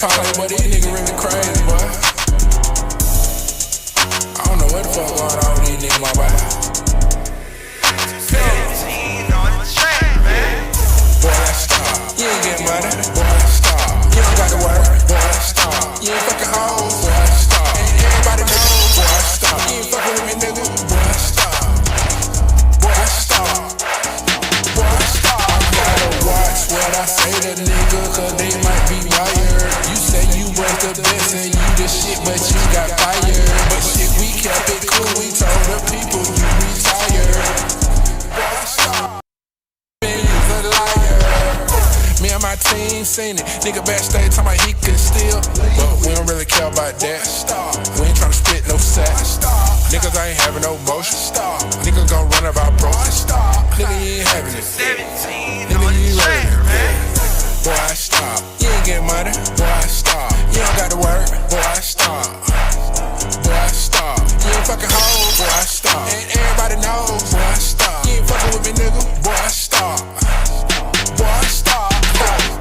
Halle, but these niggas really crazy, boy. I don't know what the fuck going on with these niggas, my boy. 17 on the track, man. Boy, stop. You ain't get money. Boy, stop. You don't got to work. Boy, stop. You ain't fucking hoes. Boy, stop. And everybody knows. Boy, stop. You ain't fucking with me, nigga. Boy, stop. Boy, stop. Boy, stop. I gotta watch what I say to nigga, cause they might be wired. You say you was the best and you the shit, but you got fired. But shit, we kept it cool. We told the people you retired. Boy, stop. You's a liar. Me and my team seen it. Nigga backstage talking about he can steal, but we don't really care about that. We ain't tryna spit no sack. Niggas ain't having no motion. Niggas gon' run about broke. Nigga, you ain't having it. 17 Nigga, on the you track, ain't man. Boy, stop. You ain't get money. Boy, stop. You don't got to work. Boy, stop. Boy, stop. You ain't fucking hoes. Boy, stop. And everybody knows. Boy, stop. You ain't fucking with me, nigga. Boy, stop. Boy, stop.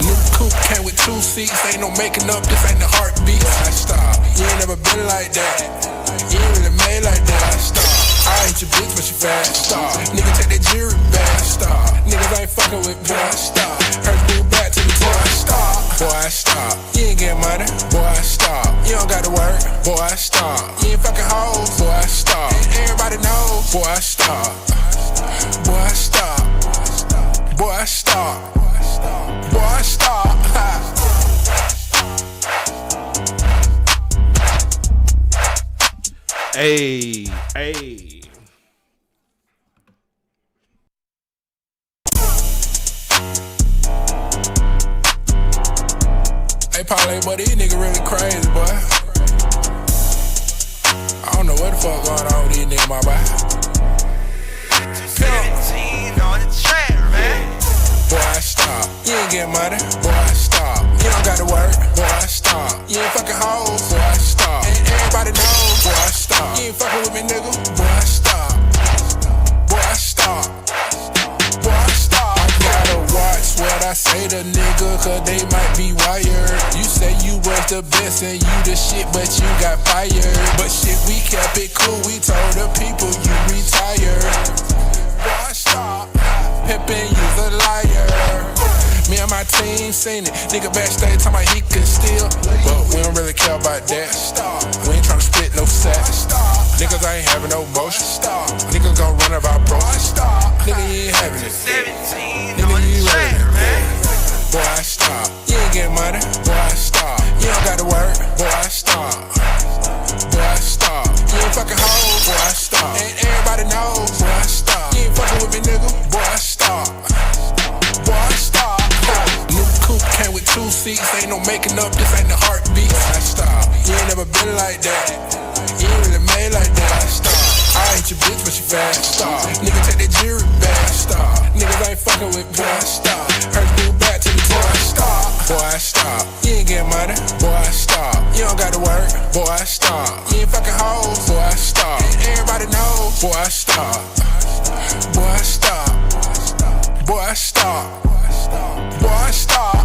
New coupe came with 2 seats. Ain't no making up. This ain't the heartbeat. Boy, stop. You ain't never been like that. You ain't really made like that. Stop. I ain't your bitch, but you fast. Stop. Nigga, take that jewelry back. Stop. Niggas ain't fucking with me. Boy, stop. Her move back to the boy, stop. Boy, stop. You ain't get money. Boy, stop. You don't got to work. Boy, stop. You ain't fucking hoes. Boy, stop. And everybody knows. Boy, stop. Boy, stop. Boy, stop. Boy, stop. Hey, hey. Hey, Halle, but these niggas really crazy, boy. I don't know what the fuck going on with these niggas, my boy. 17 on the track, man. Boy, stop. You ain't get money. Boy, stop. You don't got to work. Boy, stop. You ain't fucking hoes. Boy, stop. And everybody knows. Boy, stop. You ain't fucking with me, nigga. Boy, stop. Boy, stop. Boy, stop. I gotta watch what I say to nigga, cause they might be wired. You say you was the best and you the shit, but you got fired. But shit, we kept it cool. We told the people you retired. Boy, stop. Pippin', you's a liar. Me and my team seen it. Nigga backstage talking about he can steal, but we don't really care about that. We ain't tryna spit no sack. Niggas ain't having no motion. Niggas gon' run about broke. Nigga, you ain't having it. 17 Nigga, on the you track, ain't. man. Boy, stop. You ain't get money. Boy, stop. You don't got to work. Boy, stop. Boy, stop. You ain't fucking hoes. Boy, stop. And everybody knows. Boy, stop. You ain't fucking with me, nigga. Boy, stop. Boy, stop. New coupe came with 2 seats. Ain't no making up. This ain't the heartbeat. Boy, stop. You ain't never been like that. You ain't really made like that. Stop. I ain't your bitch, but you fast. Stop. Nigga, take that jewelry back. Stop. Niggas ain't fucking with me. Boy, stop. Her move back to the boy, stop. Boy, stop. You ain't get money. Boy, stop. You don't got to work. Boy, stop. You ain't fucking hoes. Boy, stop. And everybody knows. Boy, stop. Boy, stop. Boy, stop. Boy, stop.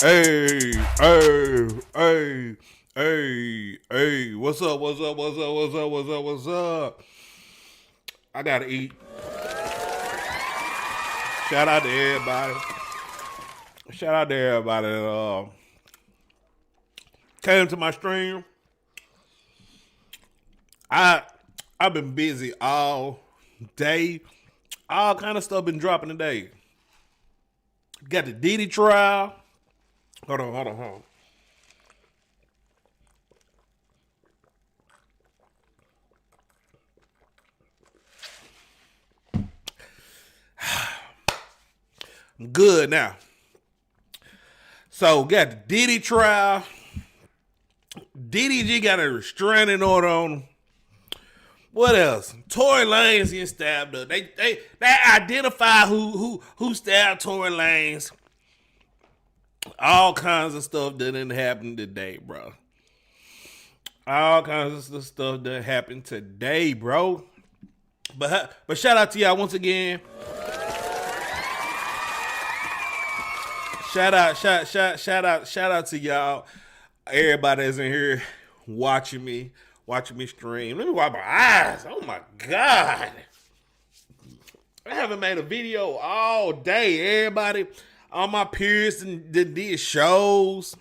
Hey, hey, hey, hey, hey. What's up? What's up? What's up? What's up? What's up? What's up? I gotta eat. Shout out to everybody. Shout out to everybody that came to my stream. I've been busy all day. All kind of stuff been dropping today. Got the Diddy trial. Hold on. I'm good now. So got the Diddy trial. DDG got a restraining order on him. What else? Tory Lanez getting stabbed up. They identify who stabbed Tory Lanez. All kinds of stuff that didn't happen today, bro. All kinds of stuff that happened today, bro. But shout out to y'all once again. Shout out to y'all. Everybody that's in here watching me stream. Let me wipe my eyes. Oh my God. I haven't made a video all day. Everybody, all my peers that did shows,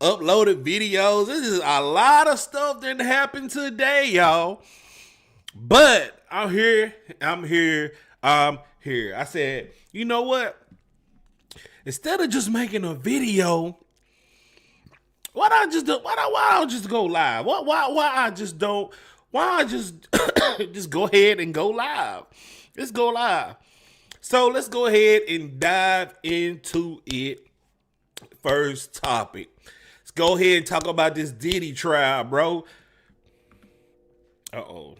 uploaded videos. This is a lot of stuff that happened today, y'all. But I'm here. I said, you know what? Instead of just making a video, why don't I just go live? Why I just just go ahead and go live? Let's go live. So let's go ahead and dive into it. First topic. Let's go ahead and talk about this Diddy trial, bro. Uh-oh.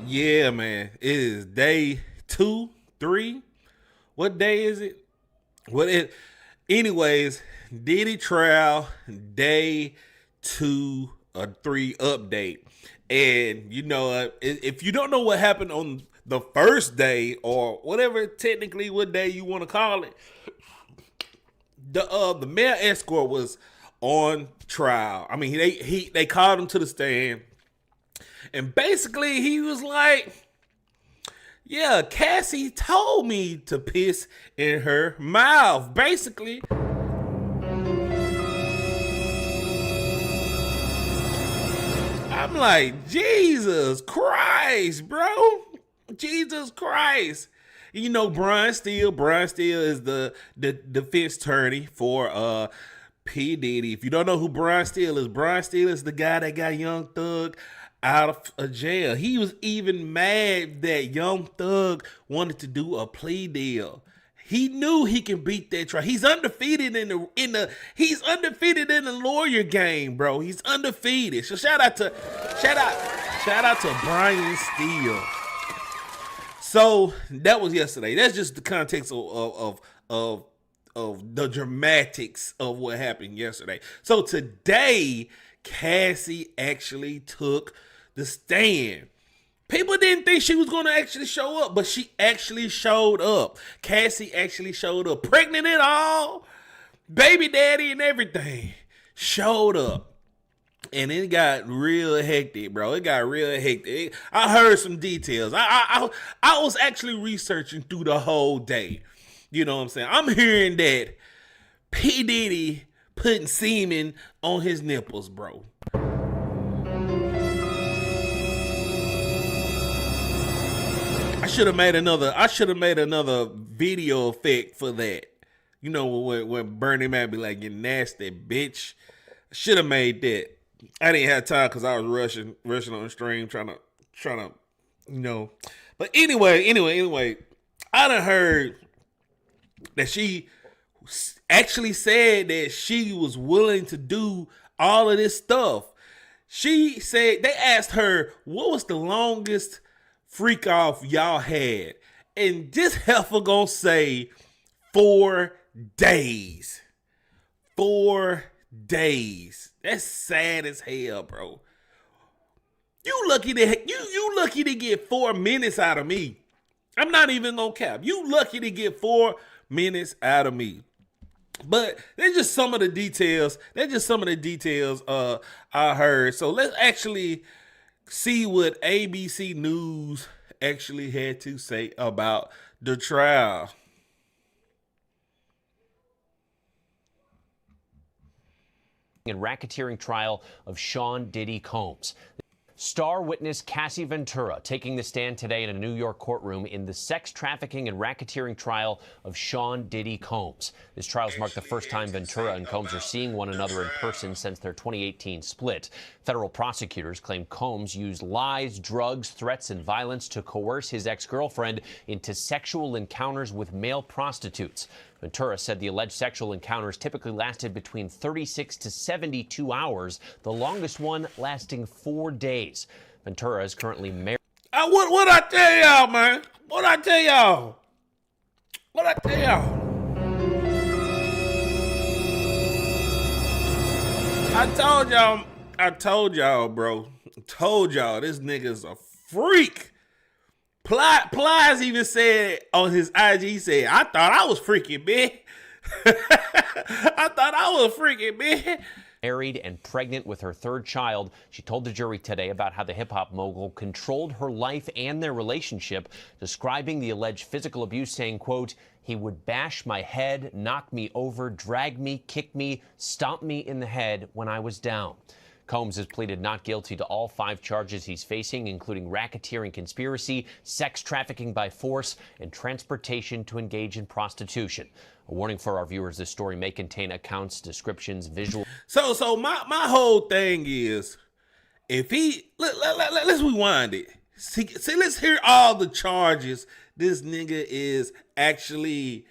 Yeah, man. It is day 2, 3. What day is it? Anyways, Diddy trial day 2 or 3 update. And you know, if you don't know what happened on the first day or whatever, technically what day you want to call it, the male escort was on trial. I mean, they called him to the stand. And basically, he was like, yeah, Cassie told me to piss in her mouth. Basically, I'm like, Jesus Christ, bro. Jesus Christ. You know, Brian Steele is the defense attorney for P. Diddy. If you don't know who Brian Steele is the guy that got Young Thug out of jail. He was even mad that Young Thug wanted to do a plea deal. He knew he can beat that trial. He's undefeated in the lawyer game, bro. He's undefeated. So shout out to Brian Steele. So that was yesterday. That's just the context of the dramatics of what happened yesterday. So today, Cassie actually took the stand. People didn't think she was going to actually show up, but she actually showed up. Cassie actually showed up. Pregnant and all. Baby daddy and everything. Showed up. And it got real hectic, bro. It got real hectic. I heard some details. I was actually researching through the whole day. You know what I'm saying? I'm hearing that P. Diddy putting semen on his nipples, bro. I should have made another video effect for that. You know, when Bernie Mac be like, you nasty bitch. I should have made that. I didn't have time because I was rushing on the stream, trying to, you know. But anyway, I done heard that she actually said that she was willing to do all of this stuff. She said, they asked her, what was the longest freak off y'all had? And this heifer gonna say 4 days. 4 days. That's sad as hell, bro. You lucky to get 4 minutes out of me. I'm not even gonna cap. You lucky to get 4 minutes out of me. But they're just some of the details. I heard. So let's actually see what ABC News actually had to say about the trial. And racketeering trial of Sean Diddy Combs. Star witness Cassie Ventura taking the stand today in a New York courtroom in the sex trafficking and racketeering trial of Sean Diddy Combs. This trial's marked the first time Ventura and Combs are seeing one another in person since their 2018 split. Federal prosecutors claim Combs used lies, drugs, threats, and violence to coerce his ex-girlfriend into sexual encounters with male prostitutes. Ventura said the alleged sexual encounters typically lasted between 36 to 72 hours, the longest one lasting 4 days. Ventura is currently married. What I tell y'all, man? What I tell y'all? I told y'all, bro. I told y'all this nigga's a freak. Plies even said on his IG, he said, I thought I was freaking, man. I thought I was freaking, man. Married and pregnant with her third child, she told the jury today about how the hip-hop mogul controlled her life and their relationship, describing the alleged physical abuse, saying, quote, he would bash my head, knock me over, drag me, kick me, stomp me in the head when I was down. Combs has pleaded not guilty to all 5 charges he's facing, including racketeering conspiracy, sex trafficking by force, and transportation to engage in prostitution. A warning for our viewers, this story may contain accounts, descriptions, visual. So my whole thing is, if he, let's rewind it. See, let's hear all the charges this nigga is actually,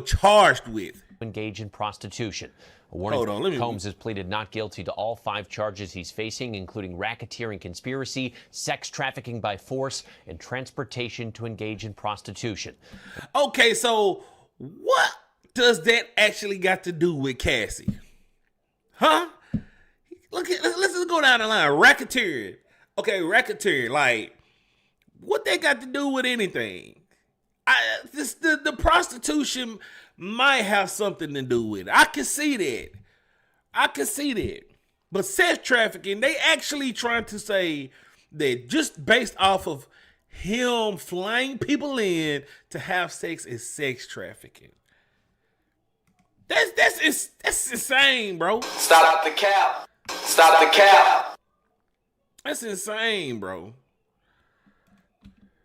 charged with. Engage in prostitution. A warning. Hold on, Combs has pleaded not guilty to all 5 charges he's facing, including racketeering conspiracy, sex trafficking by force, and transportation to engage in prostitution. Okay, so what does that actually got to do with Cassie? Huh? Let's just go down the line. Racketeering. Okay, racketeering. Like, what they got to do with anything? The prostitution might have something to do with it. I can see that. But sex trafficking, they actually trying to say that just based off of him flying people in to have sex is sex trafficking. That's insane, bro. Stop the cap. Stop the cap. That's insane, bro.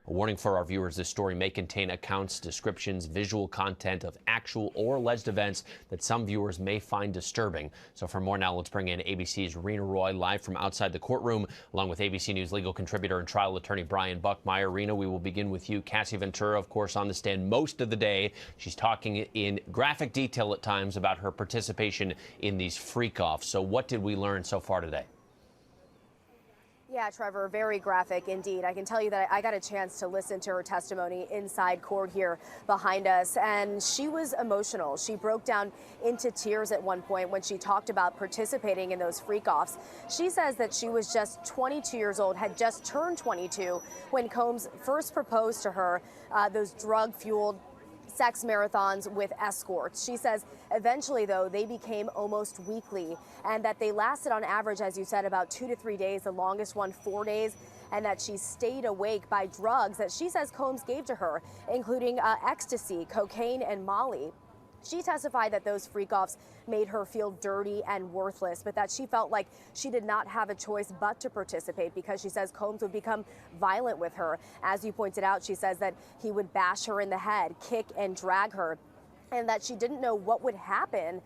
A warning for our viewers, this story may contain accounts, descriptions, visual content of actual or alleged events that some viewers may find disturbing. So for more now, let's bring in ABC's Rena Roy live from outside the courtroom, along with ABC News legal contributor and trial attorney Brian Buckmeyer. Rena, we will begin with you. Cassie Ventura, of course, on the stand most of the day. She's talking in graphic detail at times about her participation in these freak-offs. So what did we learn so far today? Yeah, Trevor, very graphic indeed. I can tell you that I got a chance to listen to her testimony inside court here behind us, and she was emotional. She broke down into tears at one point when she talked about participating in those freak-offs. She says that she was just 22 years old, had just turned 22 when Combs first proposed to her those drug-fueled sex marathons with escorts. She says eventually, though, they became almost weekly, and that they lasted on average, as you said, about 2 to 3 days, the longest one 4 days, and that she stayed awake by drugs that she says Combs gave to her, including ecstasy, cocaine, and Molly. She testified that those freak-offs made her feel dirty and worthless, but that she felt like she did not have a choice but to participate because she says Combs would become violent with her. As you pointed out, she says that he would bash her in the head, kick and drag her, and that she didn't know what would happen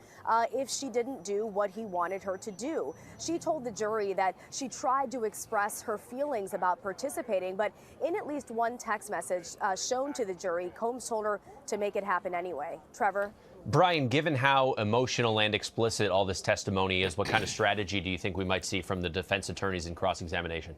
if she didn't do what he wanted her to do. She told the jury that she tried to express her feelings about participating, but in at least one text message shown to the jury, Combs told her to make it happen anyway. Trevor? Brian, given how emotional and explicit all this testimony is, what kind of strategy do you think we might see from the defense attorneys in cross-examination?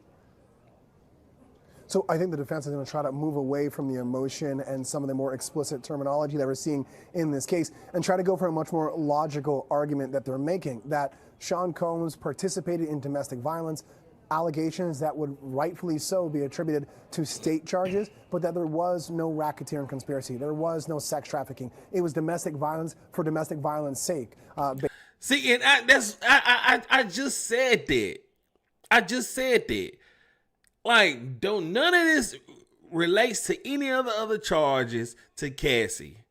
So I think the defense is going to try to move away from the emotion and some of the more explicit terminology that we're seeing in this case and try to go for a much more logical argument that they're making, that Sean Combs participated in domestic violence, allegations that would rightfully so be attributed to state charges, but that there was no racketeering conspiracy. There was no sex trafficking. It was domestic violence for domestic violence sake. See, and I just said that. I just said that. Like, none of this relates to any of the other charges to Cassie.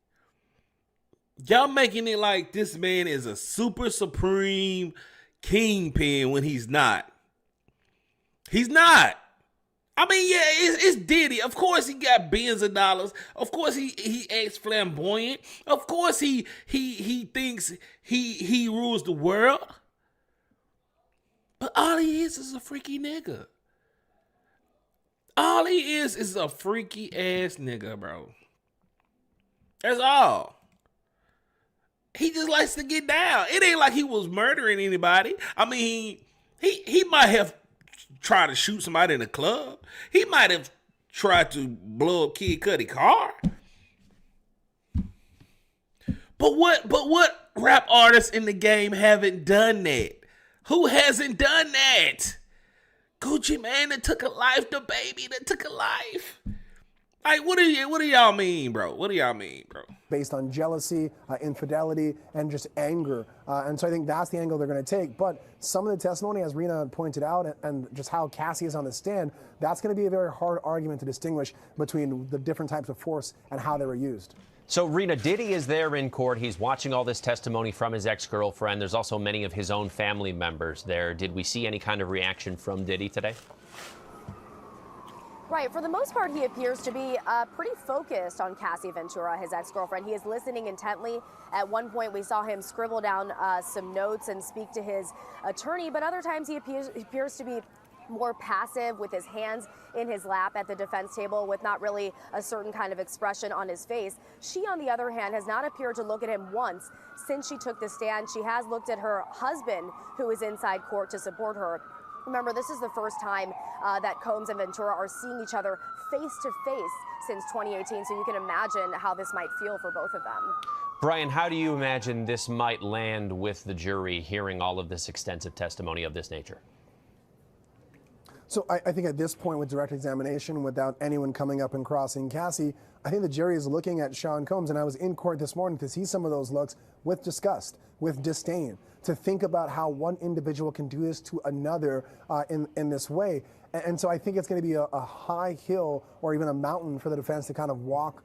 Y'all making it like this man is a super supreme kingpin when he's not. He's not. I mean, yeah, it's Diddy. Of course he got billions of dollars. Of course he acts flamboyant. Of course he thinks he rules the world. But all he is a freaky nigga. All he is a freaky ass nigga, bro. That's all. He just likes to get down. It ain't like he was murdering anybody. I mean, he might have tried to shoot somebody in a club. He might have tried to blow up Kid Cudi's car. But what rap artists in the game haven't done that? Who hasn't done that? Gucci Mane that took a life, the baby that took a life. Like, what do y'all mean, bro? What do y'all mean, bro? Based on jealousy, infidelity, and just anger. And so I think that's the angle they're going to take. But some of the testimony, as Rena pointed out, and just how Cassie is on the stand, that's going to be a very hard argument to distinguish between the different types of force and how they were used. So, Rena, Diddy is there in court. He's watching all this testimony from his ex-girlfriend. There's also many of his own family members there. Did we see any kind of reaction from Diddy today? Right. For the most part, he appears to be pretty focused on Cassie Ventura, his ex-girlfriend. He is listening intently. At one point, we saw him scribble down some notes and speak to his attorney, but other times he appears to be more passive with his hands in his lap at the defense table with not really a certain kind of expression on his face. She, on the other hand, has not appeared to look at him once since she took the stand. She has looked at her husband, who is inside court to support her. Remember, this is the first time that Combs and Ventura are seeing each other face to face since 2018, so you can imagine how this might feel for both of them. Brian, how do you imagine this might land with the jury hearing all of this extensive testimony of this nature? So I think at this point with direct examination, without anyone coming up and crossing Cassie, I think the jury is looking at Sean Combs, and I was in court this morning to see some of those looks with disgust, with disdain, to think about how one individual can do this to another in this way. And so I think it's going to be a high hill or even a mountain for the defense to kind of walk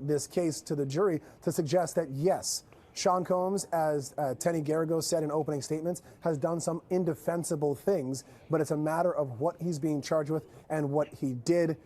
this case to the jury to suggest that, yes, Sean Combs, as Tenny Garrigo said in opening statements, has done some indefensible things, but it's a matter of what he's being charged with and what he did.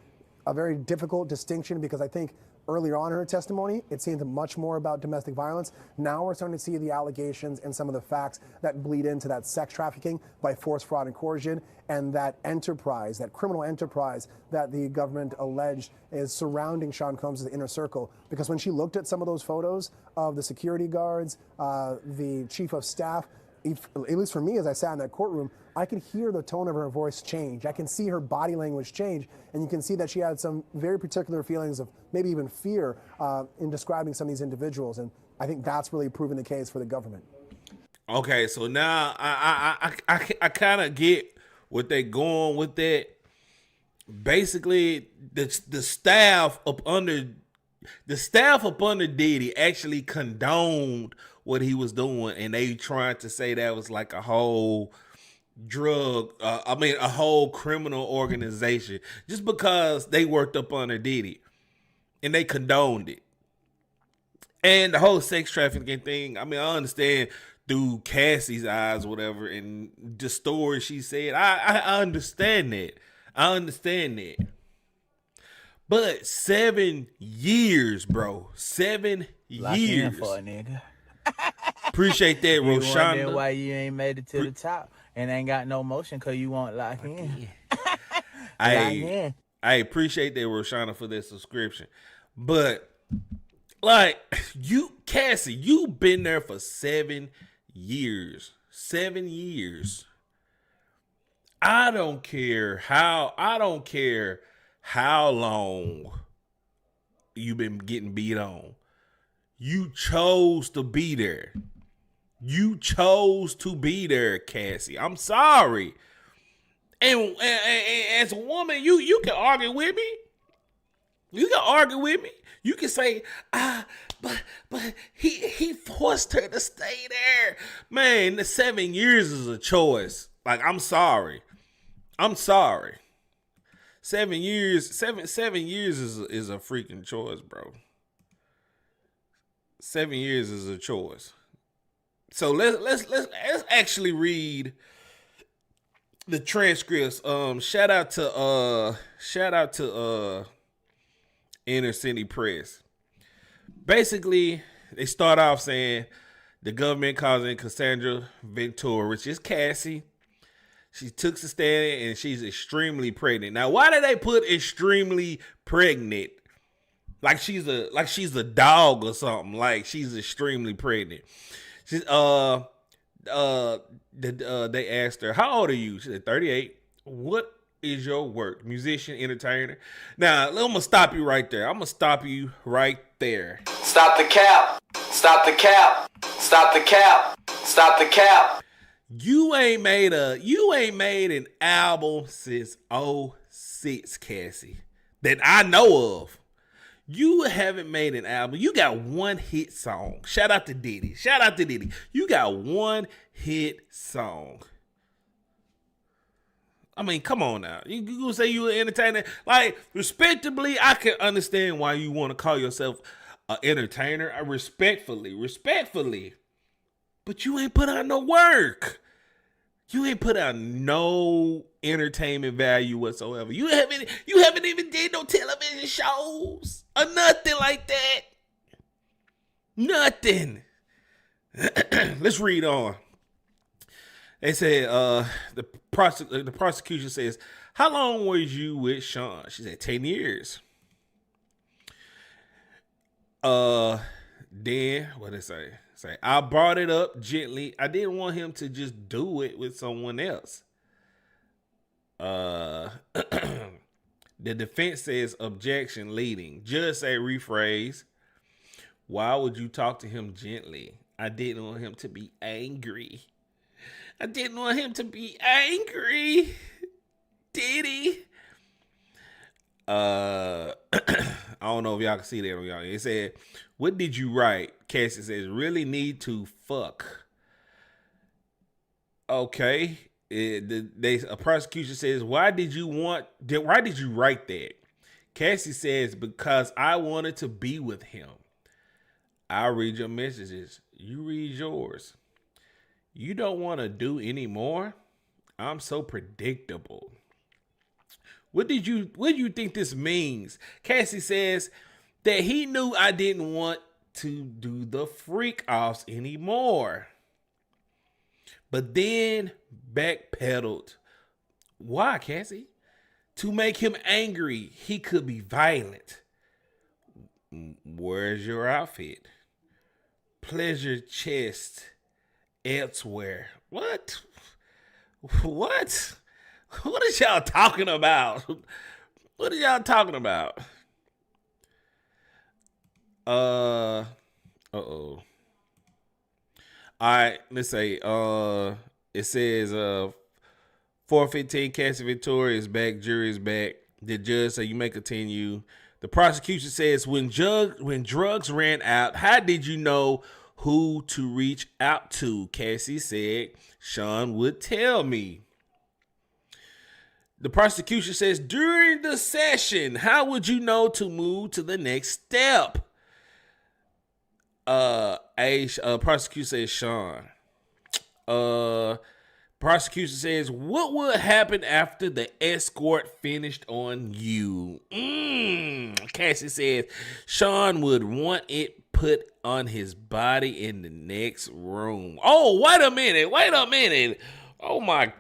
A very difficult distinction, because I think earlier on in her testimony, it seemed much more about domestic violence. Now we're starting to see the allegations and some of the facts that bleed into that sex trafficking by force, fraud, and coercion, and that enterprise, that criminal enterprise that the government alleged is surrounding Sean Combs' inner circle. Because when she looked at some of those photos of the security guards, the chief of staff, at least for me as I sat in that courtroom, I could hear the tone of her voice change. I can see her body language change, and you can see that she had some very particular feelings of maybe even fear in describing some of these individuals, and I think that's really proving the case for the government. Okay, so now I kind of get what they going with that. Basically, the staff up under Diddy actually condoned what he was doing, and they trying to say that was like a whole a whole criminal organization just because they worked up under Diddy and they condoned it. And the whole sex trafficking thing, I mean, I understand through Cassie's eyes, whatever, and the story she said, I understand that. I understand that. But 7 years, bro. 7 Lock years. in for a nigga. Appreciate that, You wondering Roshonda. why you ain't made it to the top and ain't got no motion because you won't lock in. I appreciate that, Roshonda, for that subscription. But, like, Cassie, you've been there for 7 years. 7 years. I don't care how long you've been getting beat on. You chose to be there. You chose to be there, Cassie. I'm sorry. And as a woman, you can argue with me. You can argue with me. You can say, but he forced her to stay there. Man, the 7 years is a choice. Like, I'm sorry. 7 years is a freaking choice, bro. 7 years is a choice. So let's actually read the transcripts. Shout out to Inner City Press. Basically, they start off saying the government causing Cassandra Ventura, which is Cassie. She took the stand and she's extremely pregnant. Now, why did they put extremely pregnant? Like she's a dog or something. Like she's extremely pregnant. She's they asked her, how old are you? She said 38. What is your work? Musician, entertainer. Now, I'm gonna stop you right there. Stop the cap. Stop the cap. Stop the cap. Stop the cap. You ain't made an album since 2006, Cassie, that I know of. You haven't made an album. You got one hit song. Shout out to Diddy. Shout out to Diddy. You got one hit song. I mean, come on now. You gonna say you an entertainer? Like, respectably, I can understand why you want to call yourself an entertainer. Respectfully. But you ain't put out no work. You ain't put out no entertainment value whatsoever. You haven't even did no television shows or nothing like that. Nothing. Let's read on. They said the prosecution says, how long were you with Sean? She said 10 years. Then what did it say? I brought it up gently. I didn't want him to just do it with someone else. The defense says objection leading. Judge say rephrase. Why would you talk to him gently? I didn't want him to be angry. Diddy. I don't know if y'all can see that on y'all. It said, what did you write? Cassie says, really need to fuck. Okay. A prosecution says, why did you write that? Cassie says, because I wanted to be with him. I read your messages. You read yours. You don't want to do any more? I'm so predictable. What do you think this means? Cassie says that he knew I didn't want to do the freak offs anymore. But then backpedaled. Why, Cassie? To make him angry. He could be violent. Where's your outfit? Pleasure chest elsewhere. What? What is y'all talking about? What are y'all talking about? Uh-oh. All right, let's say it says 4:15 Cassie Ventura is back, jury is back. The judge said you may continue. The prosecution says when drugs ran out, how did you know who to reach out to? Cassie said Sean would tell me. The prosecution says during the session, how would you know to move to the next step? Prosecutor says Sean. Prosecution says, what would happen after the escort finished on you? Cassie says Sean would want it put on his body in the next room. Oh, wait a minute. Oh my.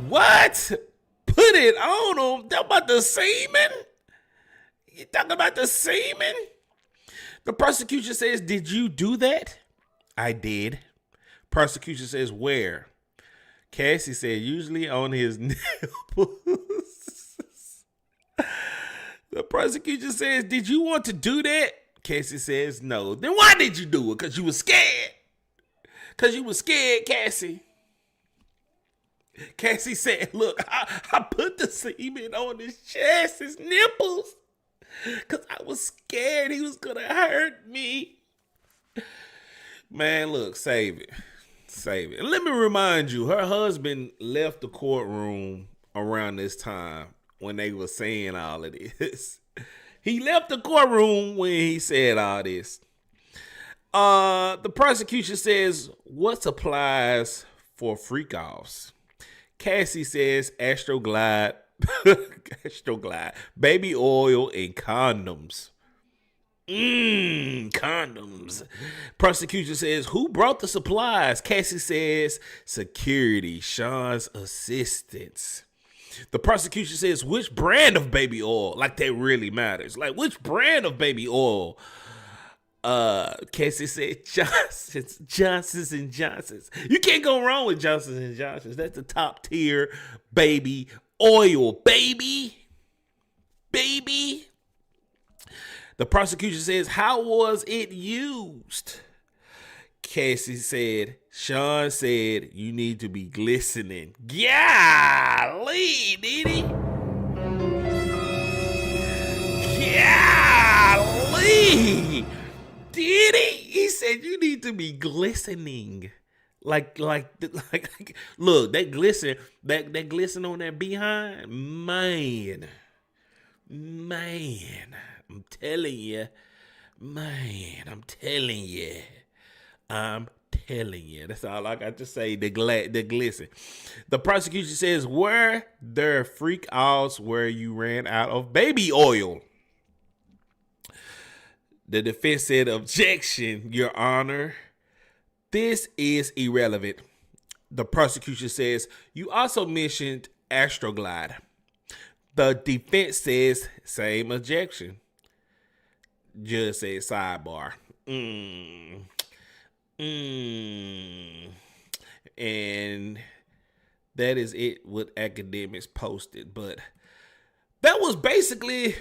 What? Put it on him? Talk about the semen? You talking about the semen? The prosecution says, did you do that? I did. Prosecution says, where? Cassie said, usually on his nipples. The prosecution says, did you want to do that? Cassie says, no. Then why did you do it? Because you were scared. Cassie. Cassie said, look, I put the semen on his chest, his nipples, because I was scared he was going to hurt me. Man, look, save it. And let me remind you, her husband left the courtroom around this time when they were saying all of this. He left the courtroom when he said all this. The prosecution says, what supplies for freak-offs? Cassie says Astroglide, baby oil, and condoms. Condoms. Prosecution says, who brought the supplies? Cassie says security, Sean's assistants. The prosecution says, which brand of baby oil? Like that really matters. Like which brand of baby oil? Cassie said Johnson's & Johnson's. You can't go wrong with Johnson's & Johnson's. That's the top tier baby oil, baby. The prosecution says, how was it used? Cassie said, Sean said, you need to be glistening. Golly, Diddy. Golly. Diddy. He said, you need to be glistening. Like, look, that glisten on that behind, man, I'm telling you, that's all I got to say. The glisten. The prosecution says, were there freak outs where you ran out of baby oil? The defense said, objection, Your Honor. This is irrelevant. The prosecution says, you also mentioned Astroglide. The defense says, same objection. Judge says, sidebar. And that is it what Akademiks posted. But that was basically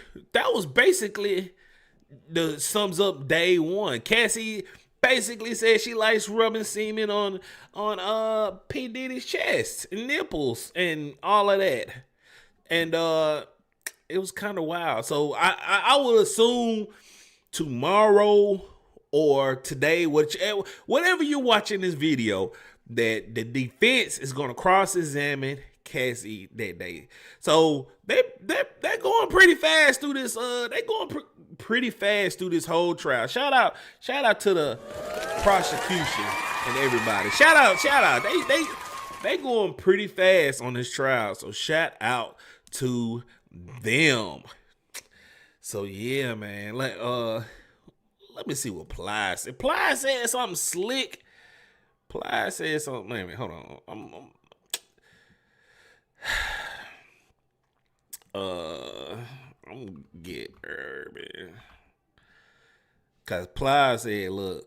the sums up day one. Cassie basically said she likes rubbing semen on P. Diddy's chest and nipples and all of that. And it was kind of wild. So I would assume tomorrow or today, whatever you're watching this video, that the defense is going to cross-examine Cassie that day. So they're going pretty fast through this. Pretty fast through this whole trial. Shout out to the prosecution and everybody. Shout out. They going pretty fast on this trial. So shout out to them. So yeah, man. Let me see what Ply said. Ply said something slick. Ply said something. Wait a minute, hold on. I'm gonna get her, man. Cause Ply said, look.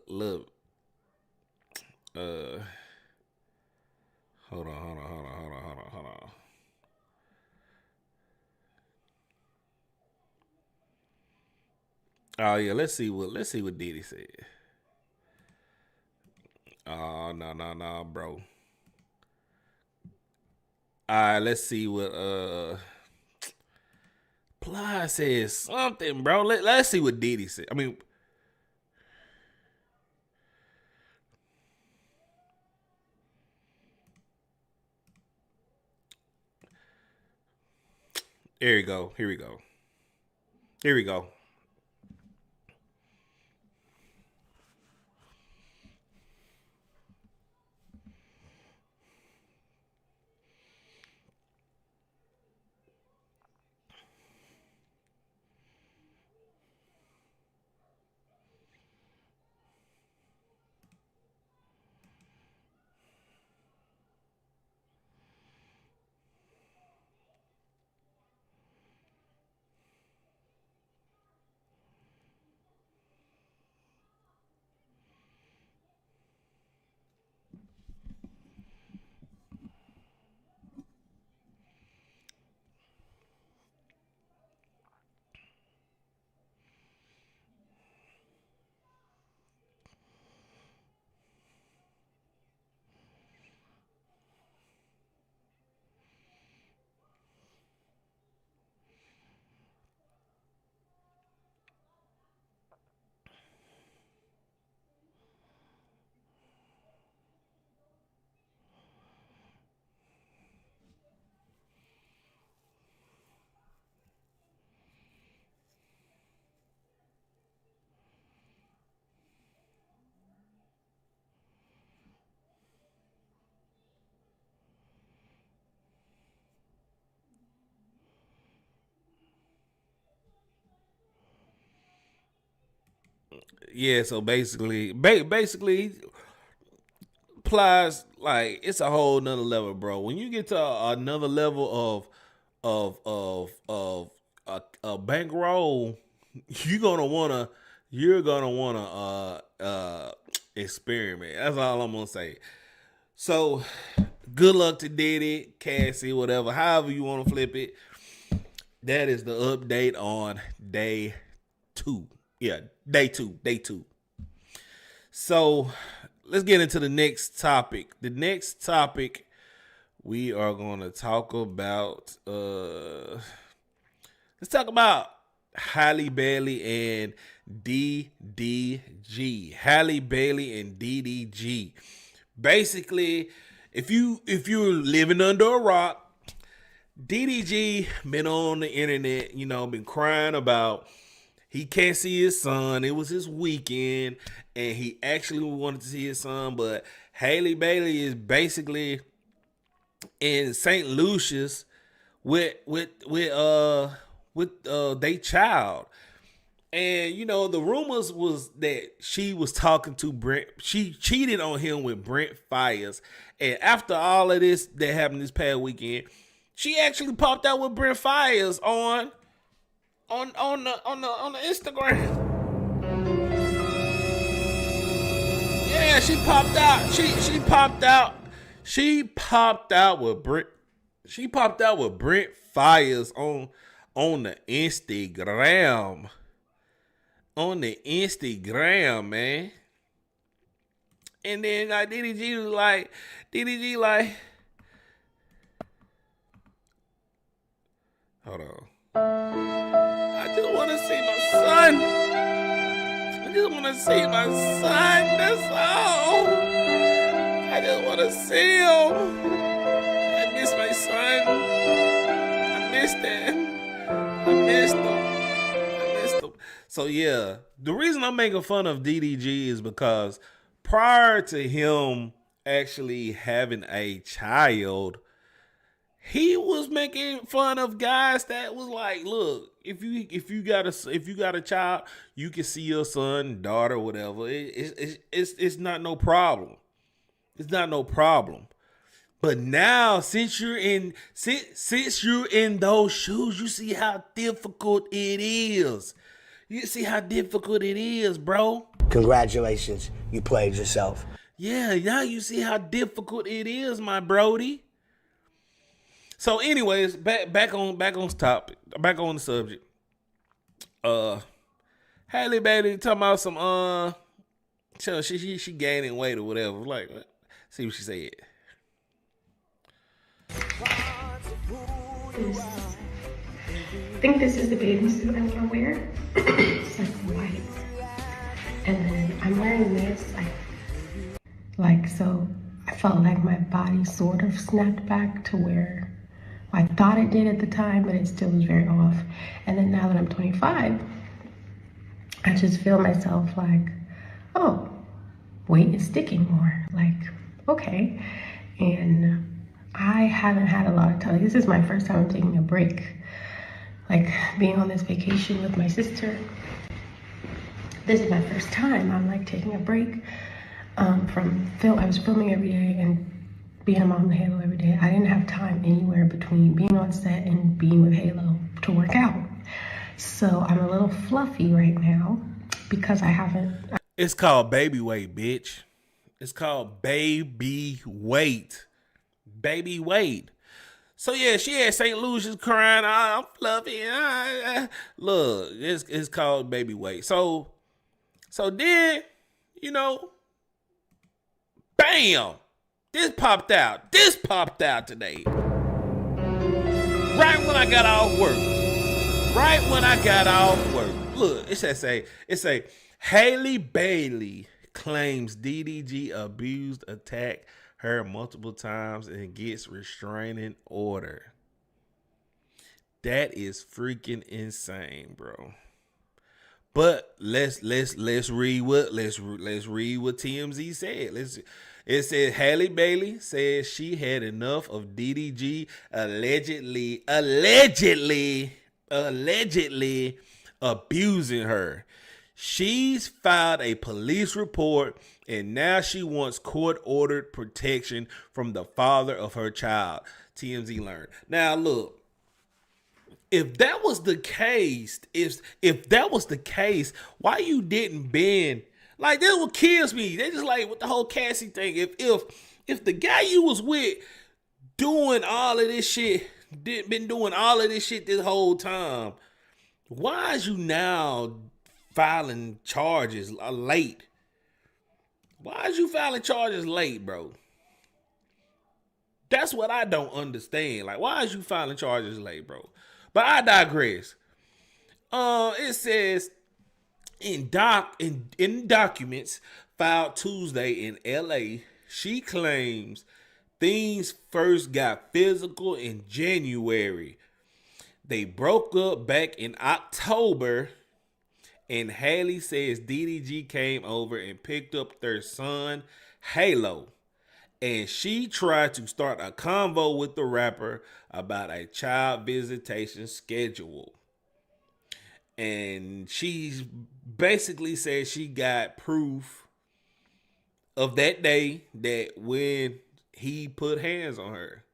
Hold on. Oh yeah, let's see what Diddy said. Oh no, bro. All right, let's see what Ply says something, bro. Let's see what Diddy said. I mean, here we go. Yeah, so basically Plies, like, it's a whole nother level, bro. When you get to another level of a bankroll, you're gonna wanna experiment. That's all I'm gonna say. So good luck to Diddy, Cassie, whatever, however you want to flip it. That is the update on day 2. Yeah, day two. So let's get into the next topic. The next topic we are going to talk about. Let's talk about Halle Bailey and DDG. Halle Bailey and DDG. Basically, if you're living under a rock, DDG been on the internet, been crying about he can't see his son. It was his weekend, and he actually wanted to see his son, but Halle Bailey is basically in St. Lucia's with they child. And the rumors was that she was talking to Brent. She cheated on him with Brent Fires. And after all of this that happened this past weekend, she actually popped out with Brent Fires on the Instagram. Yeah, she popped out. She popped out with Brent. She popped out with Brent Fires on the Instagram. On the Instagram, man. And then DDG was like, hold on. I just want to see my son. I just want to see my son. That's all. I just want to see him. I miss my son. I missed him. I missed him. So yeah, the reason I'm making fun of DDG is because prior to him actually having a child, he was making fun of guys that was like, look, if you got a child, you can see your son, daughter, whatever. It's not no problem. It's not no problem. But now, since you're in those shoes, you see how difficult it is. You see how difficult it is, bro. Congratulations, you played yourself. Yeah, now you see how difficult it is, my brody. So, anyways, back on topic, back on the subject. Halle Bailey talking about some she gaining weight or whatever. Like, see what she said. I think this is the bathing suit I want to wear. It's like white. And then I'm wearing this. So I felt like my body sort of snapped back to where I thought it did at the time, but it still was very off. And then now that I'm 25, I just feel myself like, oh, weight is sticking more. Like, okay. And I haven't had a lot of time. This is my first time I'm taking a break. Like being on this vacation with my sister. This is my first time I'm like taking a break from film. I was filming every day and being a mom to Halo every day. I didn't have time anywhere between being on set and being with Halo to work out. So I'm a little fluffy right now because I haven't. It's called baby weight, bitch. It's called baby weight. Baby weight. So yeah, she had St. Lucia's crying, I'm fluffy. Look, it's called baby weight. So then, bam, this popped out. This popped out today. Right when I got off work. Look, it say Halle Bailey claims DDG attacked her multiple times and gets restraining order. That is freaking insane, bro. But let's read what TMZ said. It said Halle Bailey says she had enough of DDG allegedly abusing her. She's filed a police report and now she wants court-ordered protection from the father of her child, TMZ learned. Now, look, if that was the case, why you didn't bend? Like, this what kills me. They just like with the whole Cassie thing. If the guy you was with doing all of this shit, been doing all of this shit this whole time, why is you now filing charges late? Why is you filing charges late, bro? That's what I don't understand. Like, why is you filing charges late, bro? But I digress. It says in documents filed Tuesday in LA, she claims things first got physical in January. They broke up back in October, and Halle says DDG came over and picked up their son, Halle, and she tried to start a convo with the rapper about a child visitation schedule. And she basically said she got proof of that day that when he put hands on her,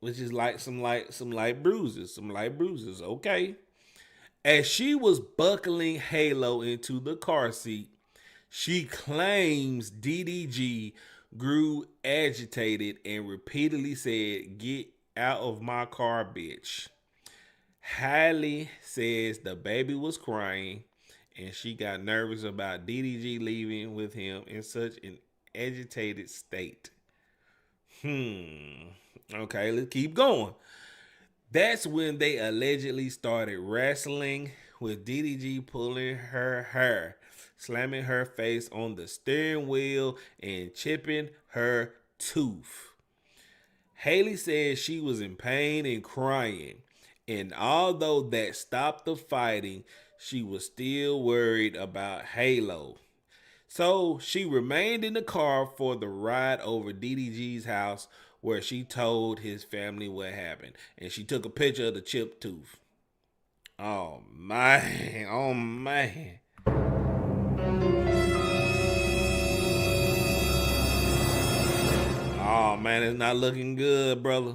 which is like some light bruises. Okay. As she was buckling Halle into the car seat, she claims DDG grew agitated and repeatedly said, "Get out of my car, bitch." Halle says the baby was crying and she got nervous about DDG leaving with him in such an agitated state. Okay, let's keep going. That's when they allegedly started wrestling, with DDG pulling her hair, slamming her face on the steering wheel, and chipping her tooth. Halle says she was in pain and crying, and although that stopped the fighting, she was still worried about Halle. So she remained in the car for the ride over DDG's house, where she told his family what happened. And she took a picture of the chipped tooth. Oh, man. Oh, man. Oh, man, it's not looking good, brother.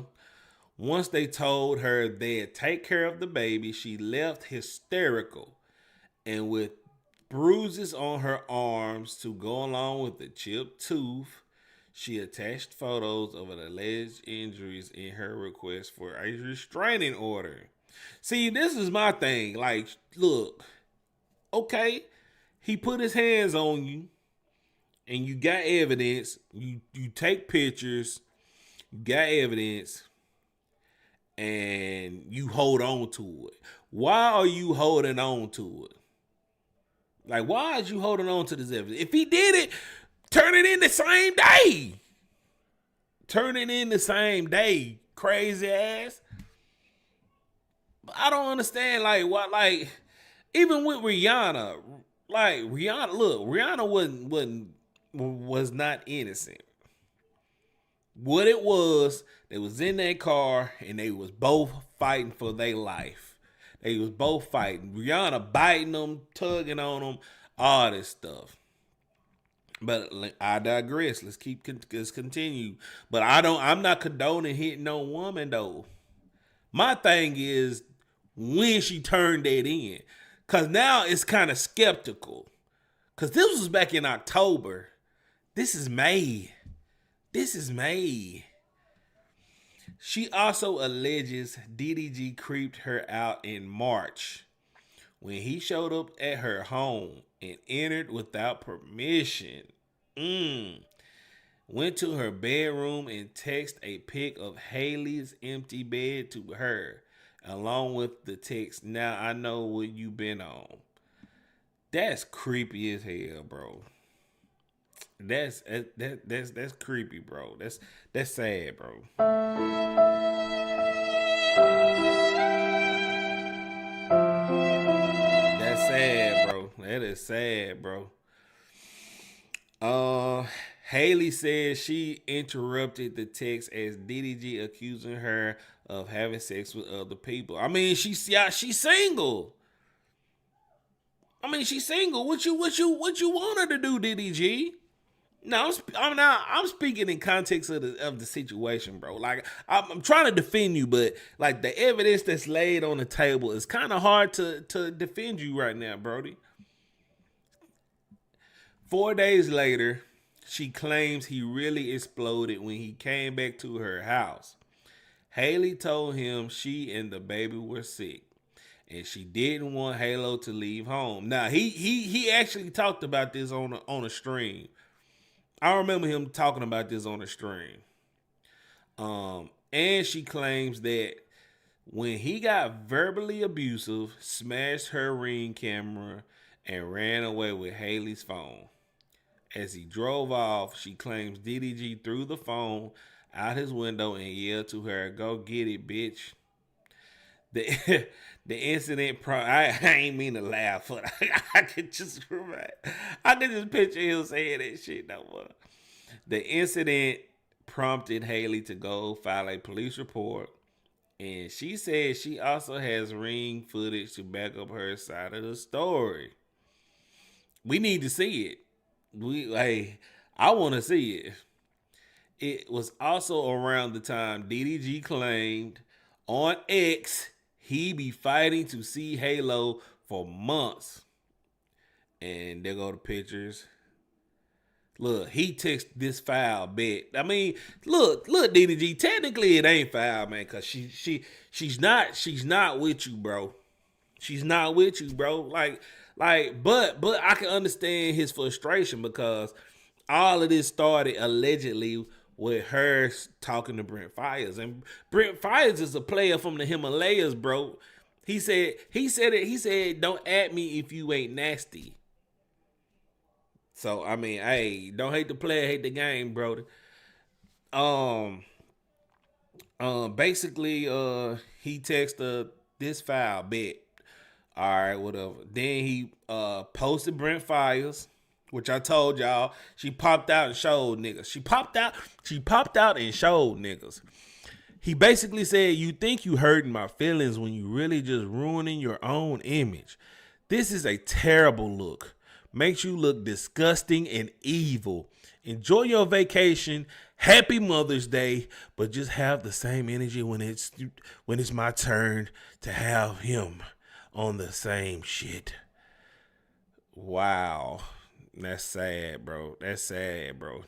Once they told her they'd take care of the baby, she left hysterical and with bruises on her arms to go along with the chipped tooth. She attached photos of an alleged injuries in her request for a restraining order. See, this is my thing. Like, look, okay, he put his hands on you and you got evidence. You take pictures, you got evidence, and you hold on to it. Why are you holding on to it? Like, why is you holding on to this evidence? If he did it, turn it in the same day. Turn it in the same day, crazy ass. I don't understand, like, what, like, even with Rihanna, like, Rihanna was not innocent. What it was, they was in that car and they was both fighting for their life. They was both fighting. Rihanna biting them, tugging on them, all this stuff. But I digress. Let's continue. But I'm not condoning hitting no woman though. My thing is when she turned that in. Cause now it's kind of skeptical. Cause this was back in October. This is May. She also alleges DDG creeped her out in March when he showed up at her home and entered without permission. Went to her bedroom and texted a pic of Haley's empty bed to her, along with the text, "Now I know what you been on." That's creepy as hell, bro. That's creepy, bro. That's sad, bro. That's sad, bro. That is sad, bro. Halle says she interrupted the text as DDG accusing her of having sex with other people. I mean, she's single. She's single. What you want her to do, DDG? No, I'm speaking in context of the situation, bro. Like, I'm trying to defend you, but like the evidence that's laid on the table is kind of hard to defend you right now, Brody. 4 days later, she claims he really exploded when he came back to her house. Halle told him she and the baby were sick, and she didn't want Halo to leave home. Now he actually talked about this on a stream. I remember him talking about this on a stream. And she claims that when he got verbally abusive, smashed her Ring camera and ran away with Haley's phone. As he drove off, she claims DDG threw the phone out his window and yelled to her, "Go get it, bitch." The incident, I ain't mean to laugh, but I could just picture him saying that shit. No, the incident prompted Halle to go file a police report, and she said she also has Ring footage to back up her side of the story. We need to see it. I want to see it. It was also around the time DDG claimed on X he be fighting to see Halo for months. And there go the pictures. Look, he texted this foul bet. I mean, look, DDG. Technically, it ain't foul, man, cause she's not with you, bro. She's not with you, bro. But I can understand his frustration because all of this started allegedly with her talking to Brent Fires, and Brent Fires is a player from the Himalayas, bro. He said, "Don't at me if you ain't nasty." So I mean, hey, don't hate the player, hate the game, bro. Basically, he texted this foul bet. All right, whatever. Then he posted Brent Fires, which I told y'all she popped out and showed niggas. She popped out and showed niggas. He basically said, "You think you hurting my feelings when you really just ruining your own image. This is a terrible look. Makes you look disgusting and evil. Enjoy your vacation. Happy Mother's Day, but just have the same energy when it's my turn to have him on the same shit." Wow. That's sad, bro. That's sad, bro.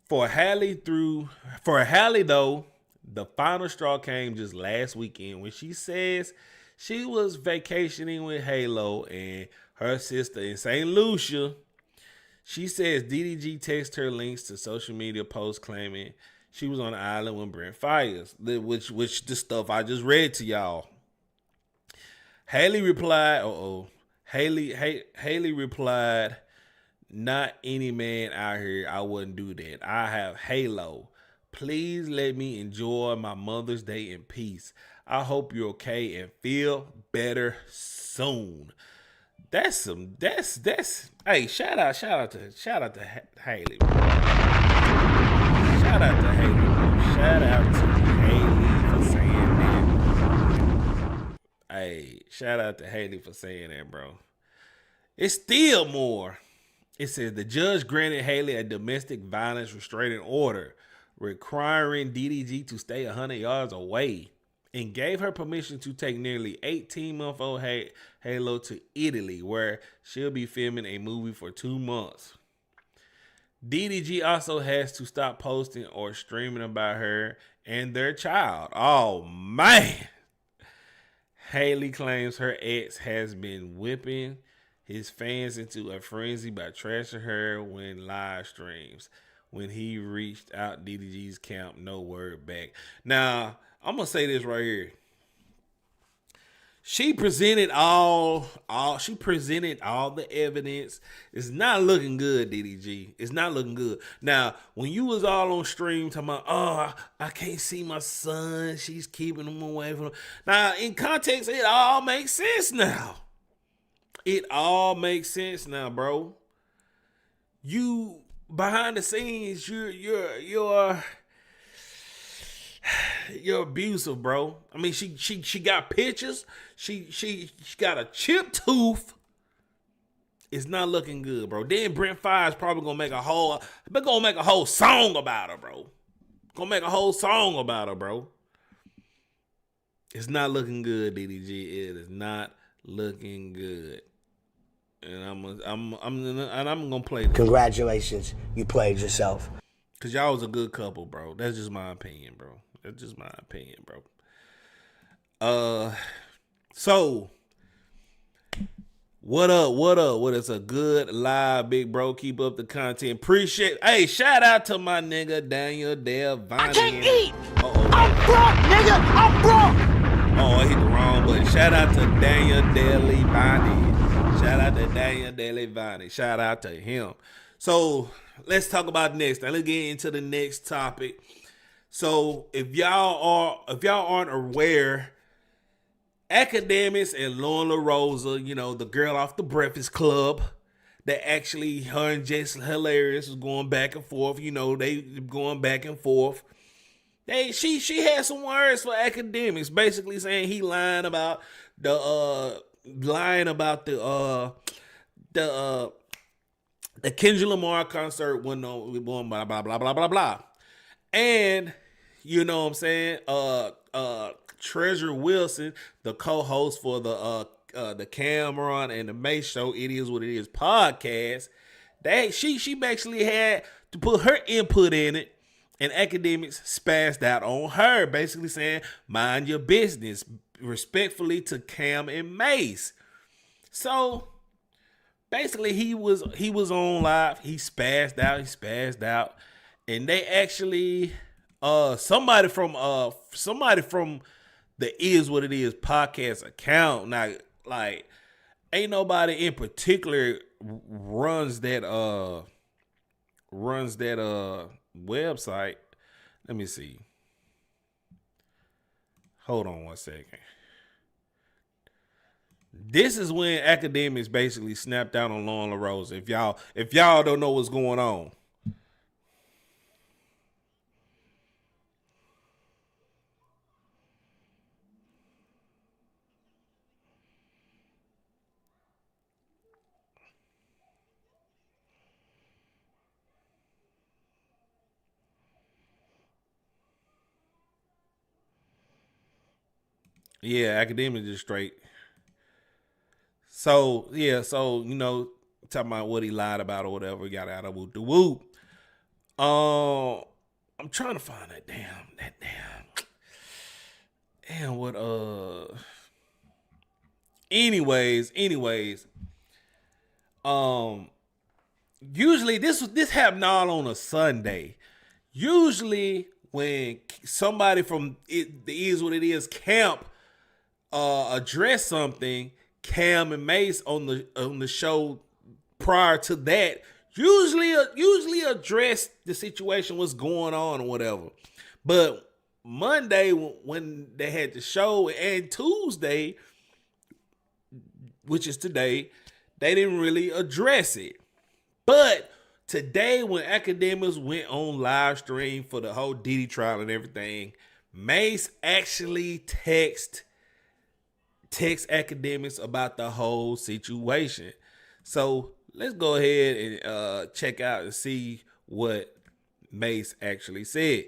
For Halle, though, the final straw came just last weekend when she says she was vacationing with Halo and her sister in St. Lucia. She says DDG texted her links to social media posts claiming she was on the island when Brent Fires, which the stuff I just read to y'all. Halle replied, Halle replied, "Not any man out here, I wouldn't do that. I have Halo. Please let me enjoy my Mother's Day in peace. I hope you're okay and feel better soon." That's hey, shout out to Halle. Shout out to Halle. Shout out to Halle for saying that. Hey, shout out to Halle for saying that, bro. It's still more. It says the judge granted Halle a domestic violence restraining order requiring DDG to stay 100 yards away and gave her permission to take nearly 18-month-old Halo to Italy, where she'll be filming a movie for 2 months. DDG also has to stop posting or streaming about her and their child. Oh, man. Halle claims her ex has been whipping his fans into a frenzy by trashing her when live streams. When he reached out DDG's camp, no word back. Now, I'm gonna say this right here. She presented all the evidence. It's not looking good, DDG. It's not looking good. Now, when you was all on stream talking about, I can't see my son. She's keeping him away from him. Now, in context, it all makes sense now. It all makes sense now, bro. You behind the scenes, you're abusive, bro. I mean, she got pictures. She got a chipped tooth. It's not looking good, bro. Then Brent Fires probably gonna make a whole song about her, bro. It's not looking good, DDG. It is not looking good. And I'm gonna play this. Congratulations, you played yourself. Cause y'all was a good couple, bro. That's just my opinion, bro. So, what up? What up? What is a good live, big bro? Keep up the content. Appreciate. Hey, shout out to my nigga Daniel Delvani. I can't eat. I'm broke, nigga. I'm broke. Oh, I hit the wrong button. Shout out to Daniel Delvani. Shout out to Daniel Delvani. Shout out to him. So let's talk about next. Now let's get into the next topic. So if y'all aren't aware, Akademiks and Lauren LaRosa, you know, the girl off the Breakfast Club, that actually her and Jason Hilarious was going back and forth. You know, they going back and forth. She had some words for Akademiks, basically saying he lying about the Kendrick Lamar concert went on blah blah blah blah blah blah. And you know what I'm saying? Treasure Wilson, the co-host for the Cameron and the MASE show, It Is What It Is podcast, she basically had to put her input in it, and Akademiks spazzed out on her, basically saying, mind your business, respectfully to Cam and MASE. So basically he was on live, he spazzed out, and they actually somebody from the Is What It Is podcast account. Now, like, ain't nobody in particular runs that website. Let me see. Hold on one second. This is when Akademiks basically snapped out on Lauren LaRosa. If y'all don't know what's going on. Yeah, Akademiks is straight. So, yeah, you know, talking about what he lied about or whatever, we got out of whoop the whoop. I'm trying to find that damn what anyways, usually this happened all on a Sunday. Usually when somebody from the Is What It Is camp address something, Cam and MASE on the show prior to that usually address the situation, what's going on or whatever. But Monday when they had the show, and Tuesday, which is today, they didn't really address it. But today, when Akademiks went on live stream for the whole Diddy trial and everything, MASE actually text Akademiks about the whole situation. So let's go ahead and check out and see what MASE actually said.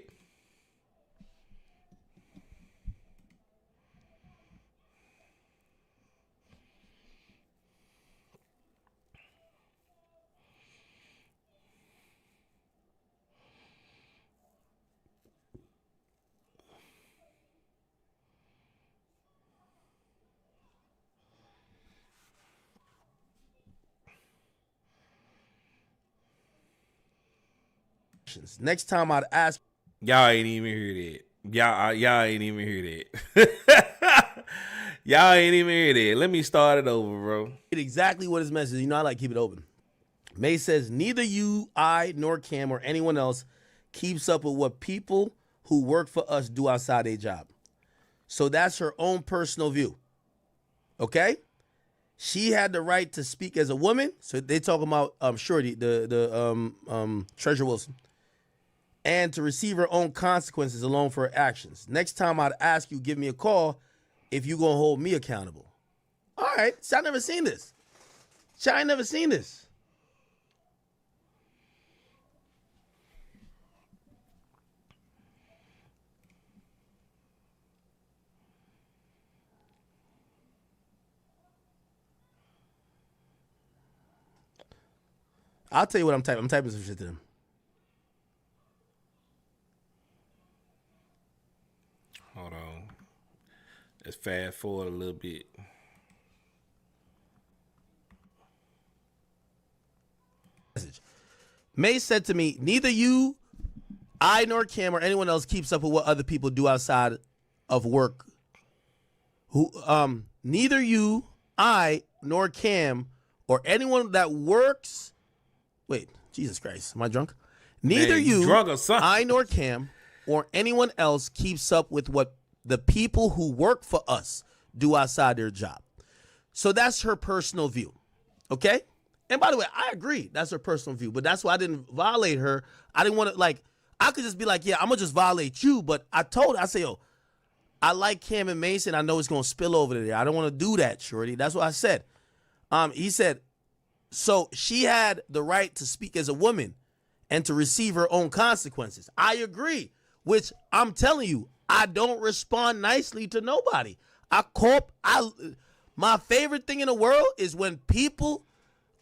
Next time I'd ask. Y'all ain't even hear that. Y'all ain't even hear that. Y'all ain't even hear that. Let me start it over, bro. Exactly what his message is. You know, I like to keep it open. MASE says, neither you, I, nor Cam, or anyone else keeps up with what people who work for us do outside their job. So that's her own personal view. Okay? She had the right to speak as a woman. So they talking about Shorty, the Treasure Wilson. And to receive her own consequences alone for her actions. Next time I'd ask you, give me a call if you gonna hold me accountable. All right, so I never seen this. I ain't never seen this. I'll tell you what I'm typing. I'm typing some shit to them. Hold on. Let's fast forward a little bit. May said to me, neither you, I, nor Cam, or anyone else keeps up with what other people do outside of work. Neither you, I, nor Cam, or anyone that works. Wait, Jesus Christ, am I drunk? Neither Man, you, drunk or something. I, nor Cam, or anyone else keeps up with what the people who work for us do outside their job. So that's her personal view. Okay? And by the way, I agree. That's her personal view. But that's why I didn't violate her. I didn't want to, like, I could just be like, yeah, I'm going to just violate you. But I told her, I say, yo, I like Cam and Mason. I know it's going to spill over to there. I don't want to do that, shorty. That's what I said. He said, so she had the right to speak as a woman and to receive her own consequences. I agree, which I'm telling you, I don't respond nicely to nobody. My favorite thing in the world is when people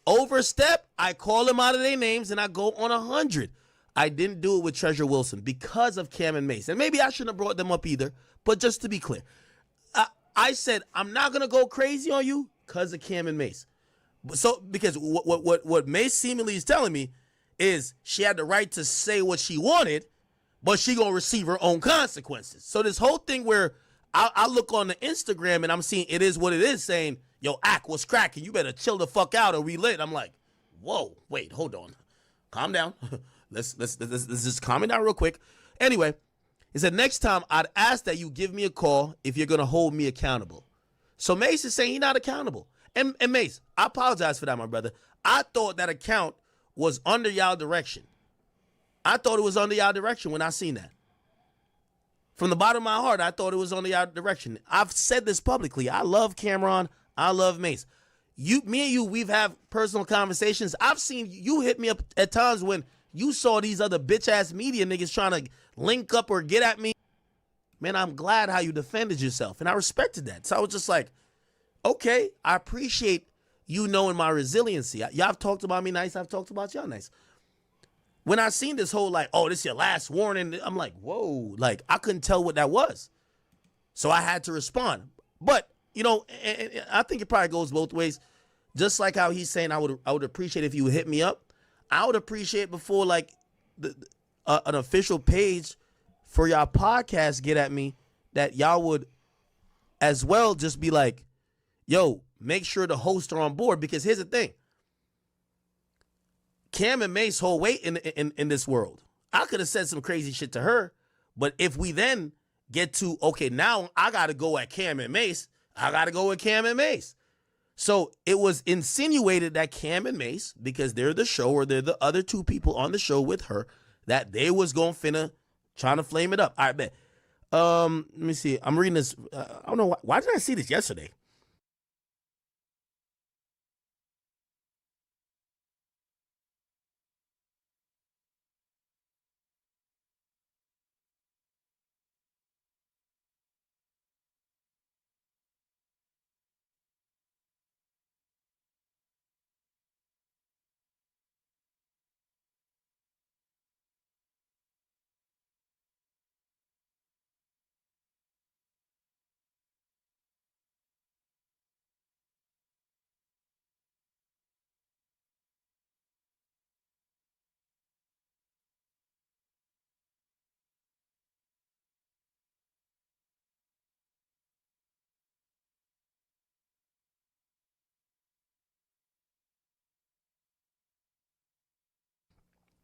overstep, I call them out of their names and I go on 100. I didn't do it with Treasure Wilson because of Cam and Mace. And maybe I shouldn't have brought them up either, but just to be clear, I said I'm not going to go crazy on you because of Cam and Mace. So because what Mace seemingly is telling me is she had the right to say what she wanted, but she going to receive her own consequences. So this whole thing where I look on the Instagram and I'm seeing it is what it is saying, yo, Ak, what's cracking? You better chill the fuck out or we lit. I'm like, whoa, wait, hold on. Calm down. Let's just calm it down real quick. Anyway, he said, next time I'd ask that you give me a call if you're going to hold me accountable. So Mace is saying he's not accountable. And Mace, I apologize for that, my brother. I thought that account was under y'all direction. I thought it was under y'all direction when I seen that. From the bottom of my heart, I thought it was under y'all direction. I've said this publicly. I love Cameron. I love Mace. Me and you, we've had personal conversations. I've seen you hit me up at times when you saw these other bitch-ass media niggas trying to link up or get at me. Man, I'm glad how you defended yourself, and I respected that. So I was just like, okay, I appreciate you knowing my resiliency. Y'all have talked about me nice. I've talked about y'all nice. When I seen this whole like, oh, this is your last warning, I'm like, whoa, like I couldn't tell what that was. So I had to respond. But, you know, and I think it probably goes both ways. Just like how he's saying I would appreciate if you would hit me up. I would appreciate before like an official page for y'all podcast get at me that y'all would as well just be like, yo, make sure the hosts are on board. Because here's the thing. Cam and Mace hold weight in this world. I could have said some crazy shit to her, but if we then get to, okay, now I got to go at Cam and Mace, I got to go with Cam and Mace. So it was insinuated that Cam and Mace, because they're the show or they're the other two people on the show with her, that they was going to trying to flame it up. All right, bet. Let me see. I'm reading this. I don't know. Why did I see this yesterday?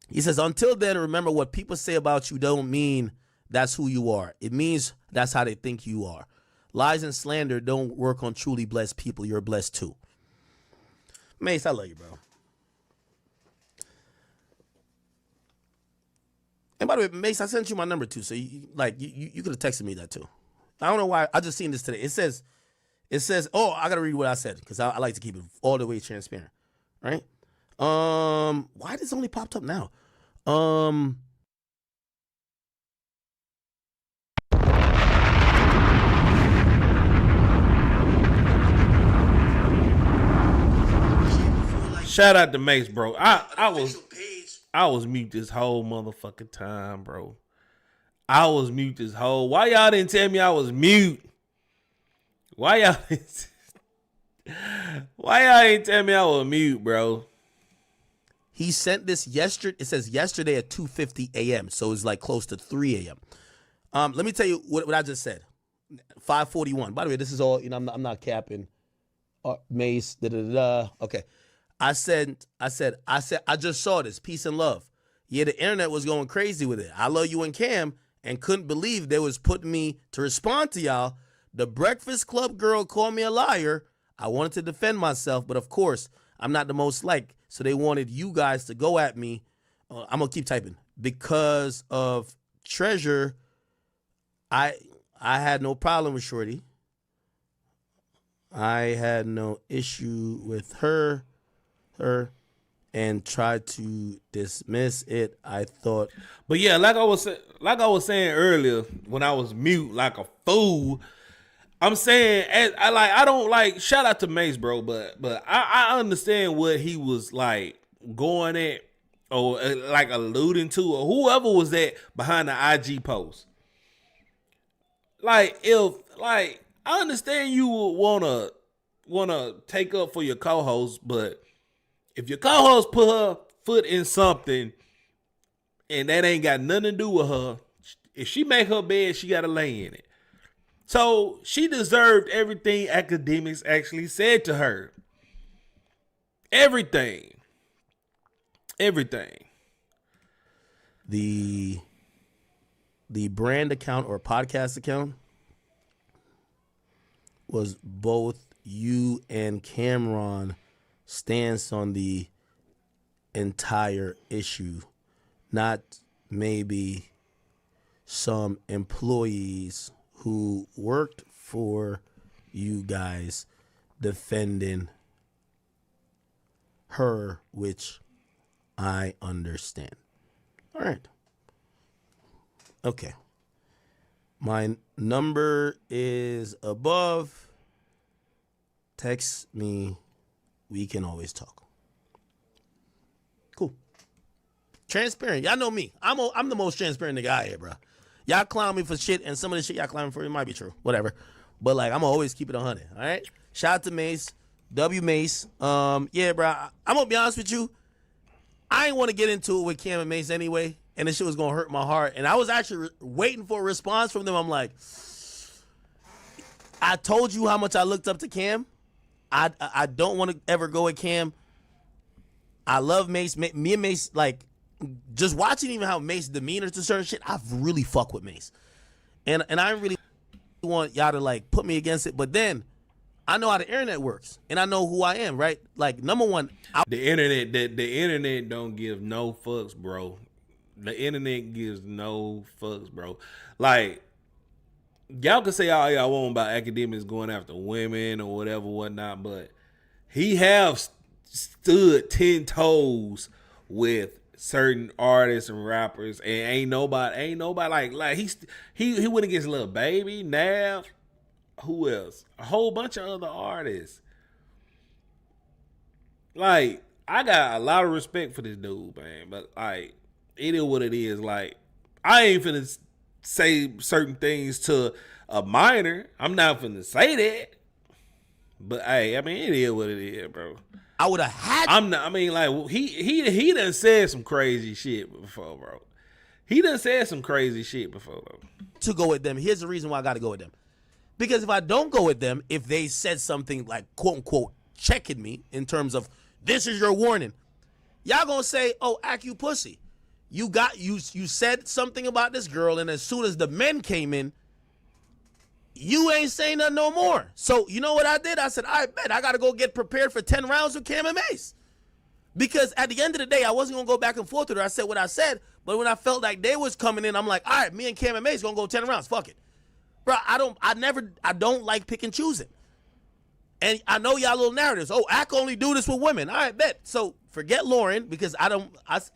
He says, until then, remember what people say about you don't mean that's who you are. It means that's how they think you are. Lies and slander don't work on truly blessed people. You're blessed too. Mace, I love you, bro. And by the way, Mace, I sent you my number too. So you could have texted me that too. I don't know why. I just seen this today. It says, oh, I got to read what I said because I like to keep it all the way transparent. Right? Why this only popped up now? Shout out to Mace, bro. I was mute this whole motherfucking time, bro. I was mute this whole. Why y'all didn't tell me I was mute? Why y'all? Why y'all ain't tell me I was mute, bro? He sent this yesterday. It says yesterday at 2:50 a.m. So it's like close to 3 a.m. Let me tell you what I just said. 5:41. By the way, this is all, you know, I'm not capping. Mace, Okay. I just saw this. Peace and love. Yeah, the internet was going crazy with it. I love you and Cam and couldn't believe they was putting me to respond to y'all. The Breakfast Club girl called me a liar. I wanted to defend myself, but of course, I'm not the most liked. So they wanted you guys to go at me. I'm going to keep typing. Because of Treasure, I had no problem with Shorty. I had no issue with her, and tried to dismiss it. I thought, but yeah, like I was saying earlier when I was mute like a fool. I'm saying, I don't like, shout out to Mace, bro, but I understand what he was like going at or like alluding to, or whoever was that behind the IG post. Like, I understand you would wanna take up for your co-host, but if your co-host put her foot in something and that ain't got nothing to do with her, if she make her bed, she gotta lay in it. So she deserved everything Akademiks actually said to her. Everything. The brand account or podcast account was both you and Cameron stance on the entire issue, not maybe some employees who worked for you guys defending her, which I understand. All right. Okay. My number is above. Text me. We can always talk. Cool. Transparent. Y'all know me. I'm the most transparent nigga out here, bro. Y'all clown me for shit, and some of the shit y'all clown me for, it might be true. Whatever. But, like, I'm going to always keep it 100, all right? Shout out to Mace. W Mace. Yeah, bro. I'm going to be honest with you. I ain't want to get into it with Cam and Mace anyway, and this shit was going to hurt my heart. And I was actually waiting for a response from them. I'm like, I told you how much I looked up to Cam. I don't want to ever go with Cam. I love Mace. Me and Mace, like, just watching even how Mace demeanor to certain shit, I really fuck with Mace. And I really want y'all to, like, put me against it. But then I know how the internet works, and I know who I am, right? Like, number one, the internet don't give no fucks, bro. The internet gives no fucks, bro. Like, y'all can say all y'all want about Akademiks going after women or whatever, whatnot, but he have stood 10 toes with certain artists and rappers, and ain't nobody like he went against Lil Baby, Nav, who else? A whole bunch of other artists. Like, I got a lot of respect for this dude, man, but like, it is what it is. Like, I ain't finna say certain things to a minor. I'm not finna say that. But hey, I mean, it is what it is, bro. I would have had. I'm not. I mean, like, he done said some crazy shit before, bro. He done said some crazy shit before, though. To go with them. Here's the reason why I got to go with them. Because if I don't go with them, if they said something like, quote unquote, checking me in terms of, this is your warning, y'all gonna say, oh, act you pussy. You said something about this girl, and as soon as the men came in, you ain't saying nothing no more. So you know what I did? I said, I bet I got to go get prepared for 10 rounds with Cam and Mace. Because at the end of the day, I wasn't going to go back and forth with her. I said what I said. But when I felt like they was coming in, I'm like, all right, me and Cam and Mace going to go 10 rounds. Fuck it. Bro, I don't like pick and choosing. And I know y'all little narratives. Oh, I can only do this with women. All right, bet. So forget Lauren, because I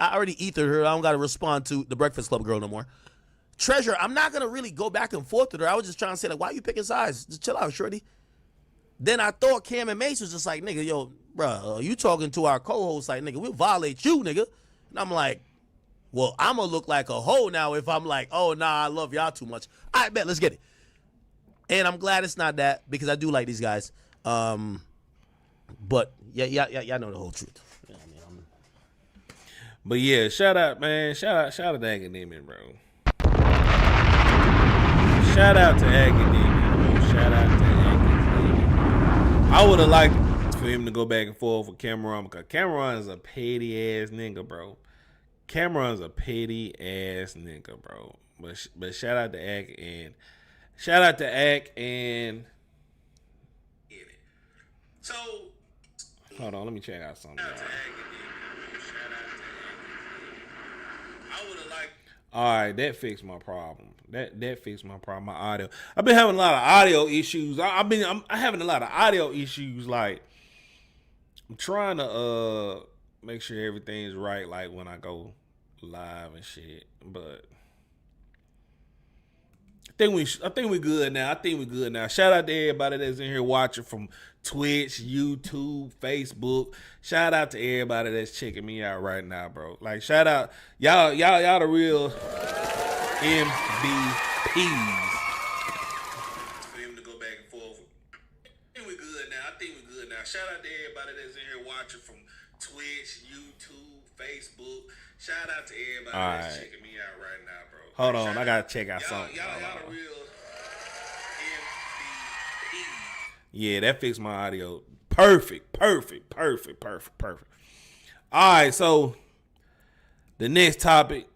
already ethered her. I don't got to respond to the Breakfast Club girl no more. Treasure, I'm not going to really go back and forth with her. I was just trying to say, like, why you picking sides? Just chill out, shorty. Then I thought Cam and Mace was just like, nigga, yo, bro, you talking to our co-host, like, nigga, we'll violate you, nigga. And I'm like, well, I'm going to look like a hoe now if I'm like, oh, nah, I love y'all too much. All right, bet, let's get it. And I'm glad it's not that because I do like these guys. But y'all know the whole truth. Yeah, I mean, But yeah, shout out, man. Shout out to Akademiks, bro. Shout out to Akademiks, bro. Shout out to Akademiks. I would have liked for him to go back and forth with Cameron because Cameron is a petty ass nigga, bro. Cameron's a petty ass nigga, bro. But shout out to Ak and so hold on, let me check out something. All right, that fixed my problem. That fixed my problem. My audio. I've been having a lot of audio issues. I'm having a lot of audio issues. Like I'm trying to make sure everything's right. Like when I go live and shit. But I think we good now. Shout out to everybody that's in here watching from Twitch, YouTube, Facebook. Shout out to everybody that's checking me out right now, bro. Like shout out y'all the real MVPs. For him to go back and forth. I think we good now. Shout out to everybody that's in here watching from Twitch, YouTube, Facebook. Shout out to everybody that's checking me out right now, bro. Hold on, I gotta check out something. Y'all the real MVP. Yeah, that fixed my audio. Perfect. All right, so the next topic,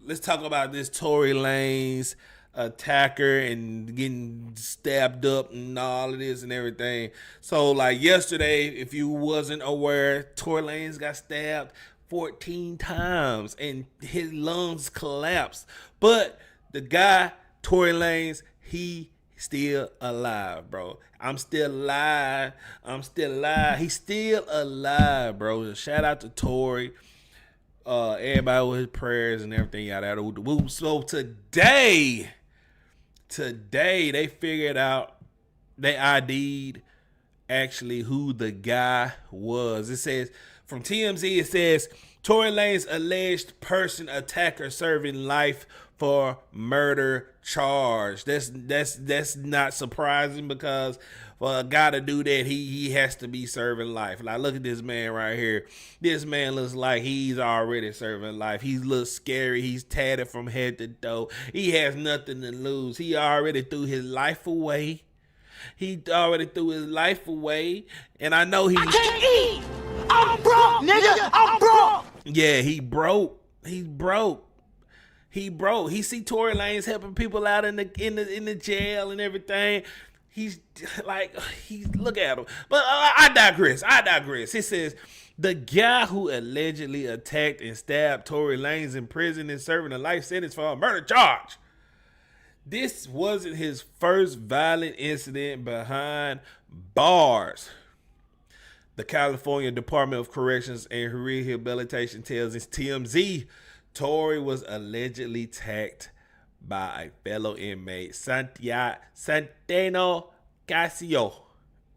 let's talk about this Tory Lanez attacker and getting stabbed up and all of this and everything. So like yesterday, if you wasn't aware, Tory Lanez got stabbed 14 times and his lungs collapsed. But the guy, Tory Lanez, he still alive, bro. I'm still alive. He's still alive, bro. Shout out to Tory. Everybody with his prayers and everything out there. So today they figured out, they ID'd actually who the guy was. It says, from TMZ, it says, Tory Lanez alleged person attacker serving life for murder charge. That's not surprising because for a guy to do that, he has to be serving life. Like, look at this man right here. This man looks like he's already serving life. He looks scary. He's tatted from head to toe. He has nothing to lose. He already threw his life away. And I know I can't eat. I'm broke, nigga. I'm broke. Yeah, he broke. He's broke. He see Tory Lanez helping people out in the jail and everything. He's look at him. But I digress. It says the guy who allegedly attacked and stabbed Tory Lanez in prison and serving a life sentence for a murder charge. This wasn't his first violent incident behind bars. The California Department of Corrections and Rehabilitation tells us TMZ Tory was allegedly attacked by a fellow inmate, Santeno Casio,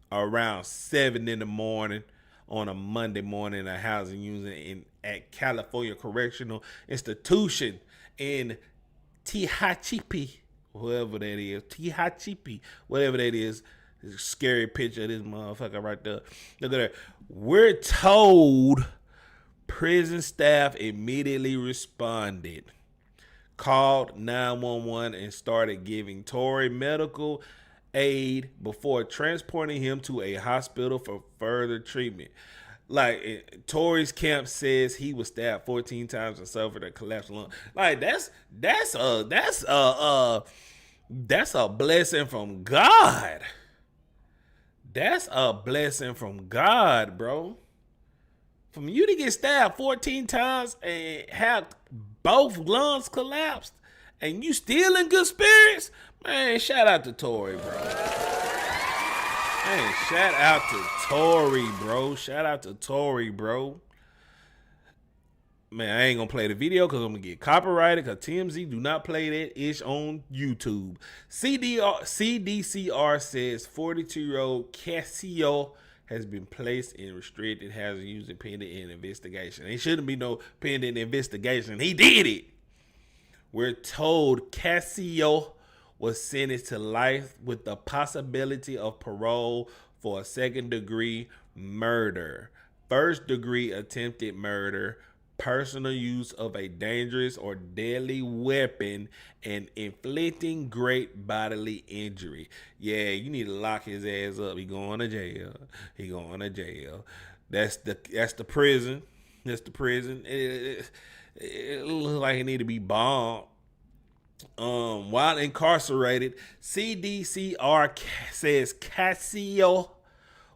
around 7 in the morning on a Monday morning in a housing unit at California Correctional Institution in Tehachapi, whatever that is. There's a scary picture of this motherfucker right there. Look at that. We're told prison staff immediately responded, called 911, and started giving Tory medical aid before transporting him to a hospital for further treatment. Like, Tory's camp says he was stabbed 14 times and suffered a collapsed lung. Like, that's a blessing from God. That's a blessing from God, bro. From you to get stabbed 14 times and have both lungs collapsed and you still in good spirits, man, shout out to Tory, bro. Man, shout out to Tory, bro. Man, I ain't gonna play the video because I'm gonna get copyrighted because TMZ do not play that ish on YouTube. CDCR says 42-year-old Casio has been placed in restricted housing using pending an investigation. There shouldn't be no pending investigation. He did it. We're told Casio was sentenced to life with the possibility of parole for a second-degree murder, first-degree attempted murder, personal use of a dangerous or deadly weapon, and inflicting great bodily injury. Yeah, you need to lock his ass up. He going to jail. He going to jail. That's the prison. That's the prison. It looks like he need to be bombed. While incarcerated, CDCR says Casio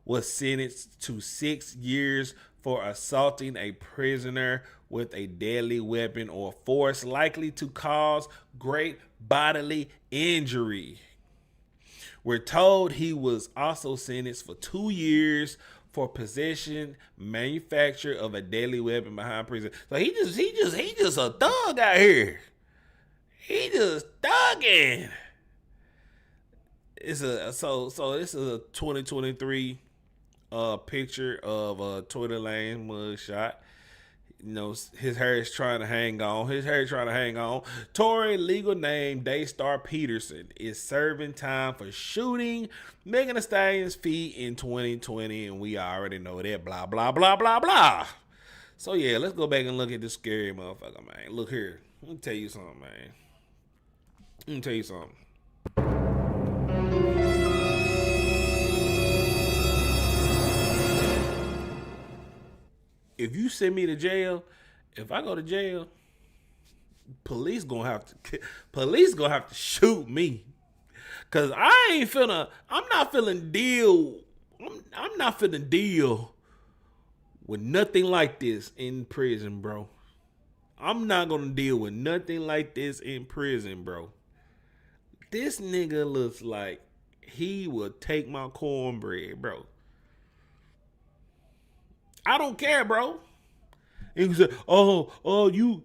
was sentenced to 6 years for assaulting a prisoner with a deadly weapon or force likely to cause great bodily injury. We're told he was also sentenced for 2 years for possession, manufacture of a deadly weapon behind prison. So he just a thug out here. He just thugging. This is a 2023 picture of Tory Lanez mugshot. You know, his hair is trying to hang on. Tory, legal name Daystar Peterson, is serving time for shooting Megan Thee Stallion's feet in 2020, and we already know that. Blah blah blah blah blah. So yeah, let's go back and look at this scary motherfucker, man. Look here. Let me tell you something, man. If you send me to jail, if I go to jail, police gonna have to shoot me. Cause I'm not finna deal with nothing like this in prison, bro. I'm not gonna deal with nothing like this in prison, bro. This nigga looks like he will take my cornbread, bro. I don't care, bro. And he said, oh, you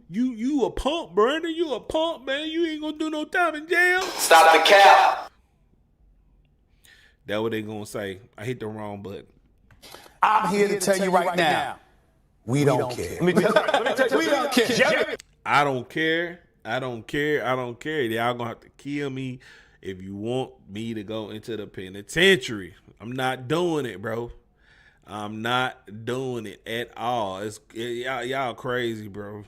a punk, Brandon. You a punk, man. You ain't gonna do no time in jail. Stop the cap. That's what they gonna say. I hit the wrong button. I'm here to tell you right now, we don't care. We don't care. I don't care. Y'all gonna have to kill me if you want me to go into the penitentiary. I'm not doing it, bro. I'm not doing it at all. Y'all crazy, bro.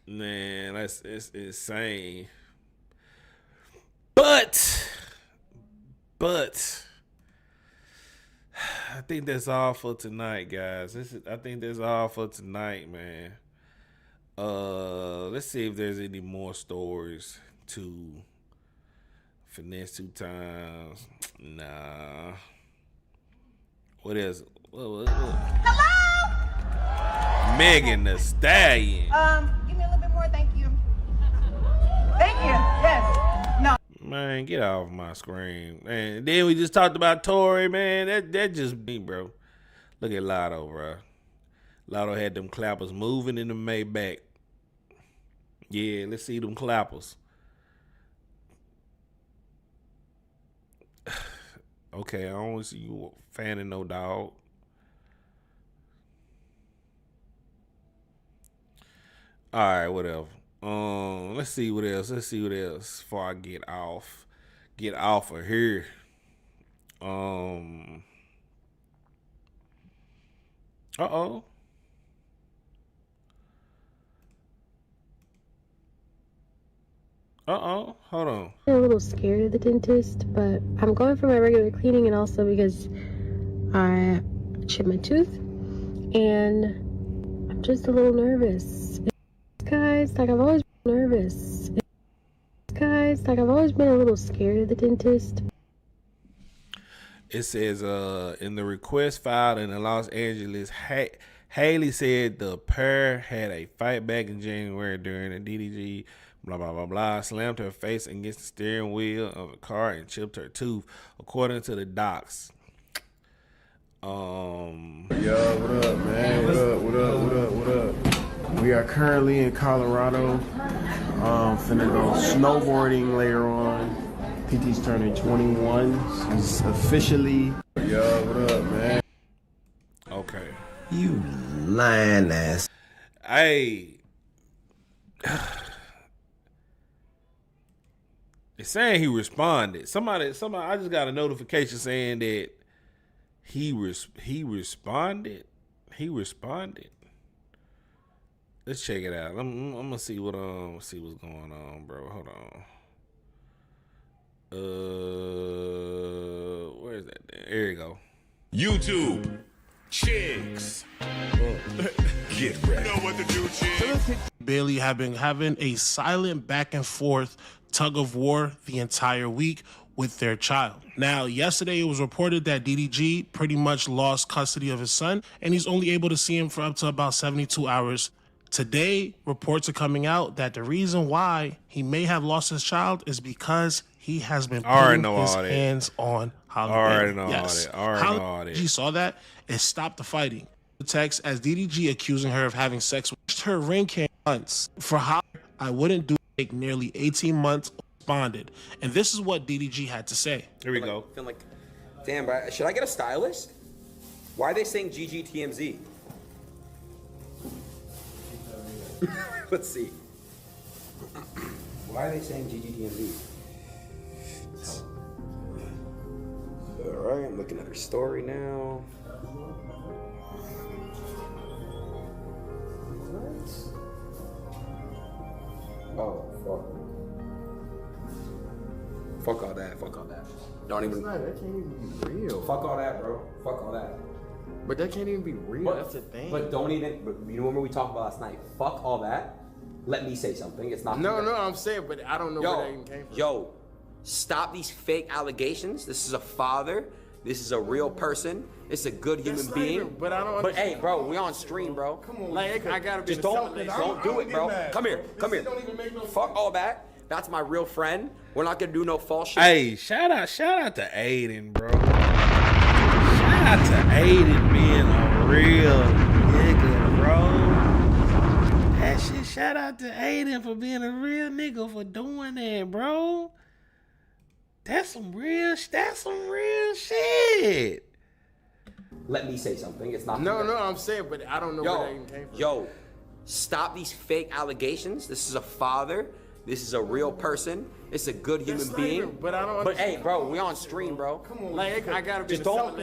Man, it's insane. But I think that's all for tonight, guys. I think that's all for tonight, man. Let's see if there's any more stories to finesse 2 times. Nah. What is? What? Hello? Megan Thee Stallion. Give me a little bit more, thank you. Thank you. Yes. No. Man, get off my screen. Man, then we just talked about Tory, man. That just me, bro. Look at Lotto, bro. Lotto had them clappers moving in the Maybach. Yeah, let's see them clappers. Okay, I don't want to see you fanning no dog. All right, whatever. Let's see what else. Before I get off of here. Uh-oh. Hold on. I'm a little scared of the dentist, but I'm going for my regular cleaning and also because I chipped my tooth and I'm just a little nervous. Guys, like I've always been nervous. Guys, like I've always been a little scared of the dentist. It says in the request filed in the Los Angeles, Halle said the pair had a fight back in January during the DDG blah, blah, blah, blah, slammed her face against the steering wheel of a car and chipped her tooth, according to the docs. Yo, what up, man? What up? We are currently in Colorado. Finna go snowboarding later on. PT's turning 21. It's officially. Yo, what up, man? Okay. You lying ass. It's saying he responded. Somebody. I just got a notification saying that he responded. He responded. Let's check it out. I'm gonna see what's going on, bro. Hold on. Where is that? There you go. YouTube. Chicks. Get ready. You know what to do, chicks. Bailey have been having a silent back and forth tug of war the entire week with their child. Now, yesterday it was reported that DDG pretty much lost custody of his son, and he's only able to see him for up to about 72 hours. Today, reports are coming out that the reason why he may have lost his child is because he has been putting his hands on Halle. Already know all that. She saw that and stopped the fighting. The text as DDG accusing her of having sex with her ring cam months. For Halle, I wouldn't do it, nearly 18 months responded. And this is what DDG had to say. Here we go. Feeling like, damn, bro, should I get a stylist? Why are they saying GGTMZ? Let's see. Why are they saying GGTMZ? Alright, I'm looking at her story now. Oh, fuck all that. Don't even. That can't even be real. Fuck all that, bro. Fuck all that. But that can't even be real. That's the thing. But don't even. But you remember we talked about last night? Fuck all that. Let me say something. It's not. No, I'm saying, but I don't know where that even came from. Yo, stop these fake allegations. This is a father. This is a real person. It's a good human being. Even, but I don't. But hey, bro, we on stream, bro. Come on, like I gotta be. Just don't do it, bro. Come here. Don't even make no fuck all that. That's my real friend. We're not gonna do no false shit. Hey, shout out to Aiden, bro. Shout out to Aiden being a real nigga, bro. That shit. Shout out to Aiden for being a real nigga for doing that, bro. That's some real shit. Let me say something. It's not. No, I'm saying, but I don't know where that even came from. Yo, stop these fake allegations. This is a father. This is a real person. It's a good human being. Even, but I don't. But hey, bro, we on stream, bro. Come on, like I gotta be. Just don't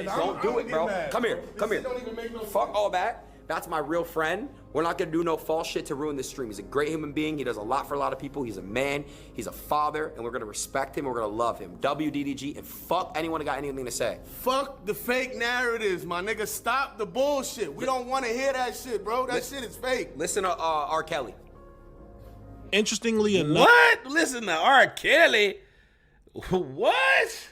do it, bro. Come here. Don't even make no fuck all that. That's my real friend. We're not gonna do no false shit to ruin this stream. He's a great human being. He does a lot for a lot of people. He's a man. He's a father, and we're gonna respect him. We're gonna love him. WDDG, and fuck anyone who got anything to say. Fuck the fake narratives, my nigga. Stop the bullshit. We don't want to hear that shit, bro. That shit is fake. Listen to R. Kelly. Interestingly enough, what? Listen to R. Kelly. What?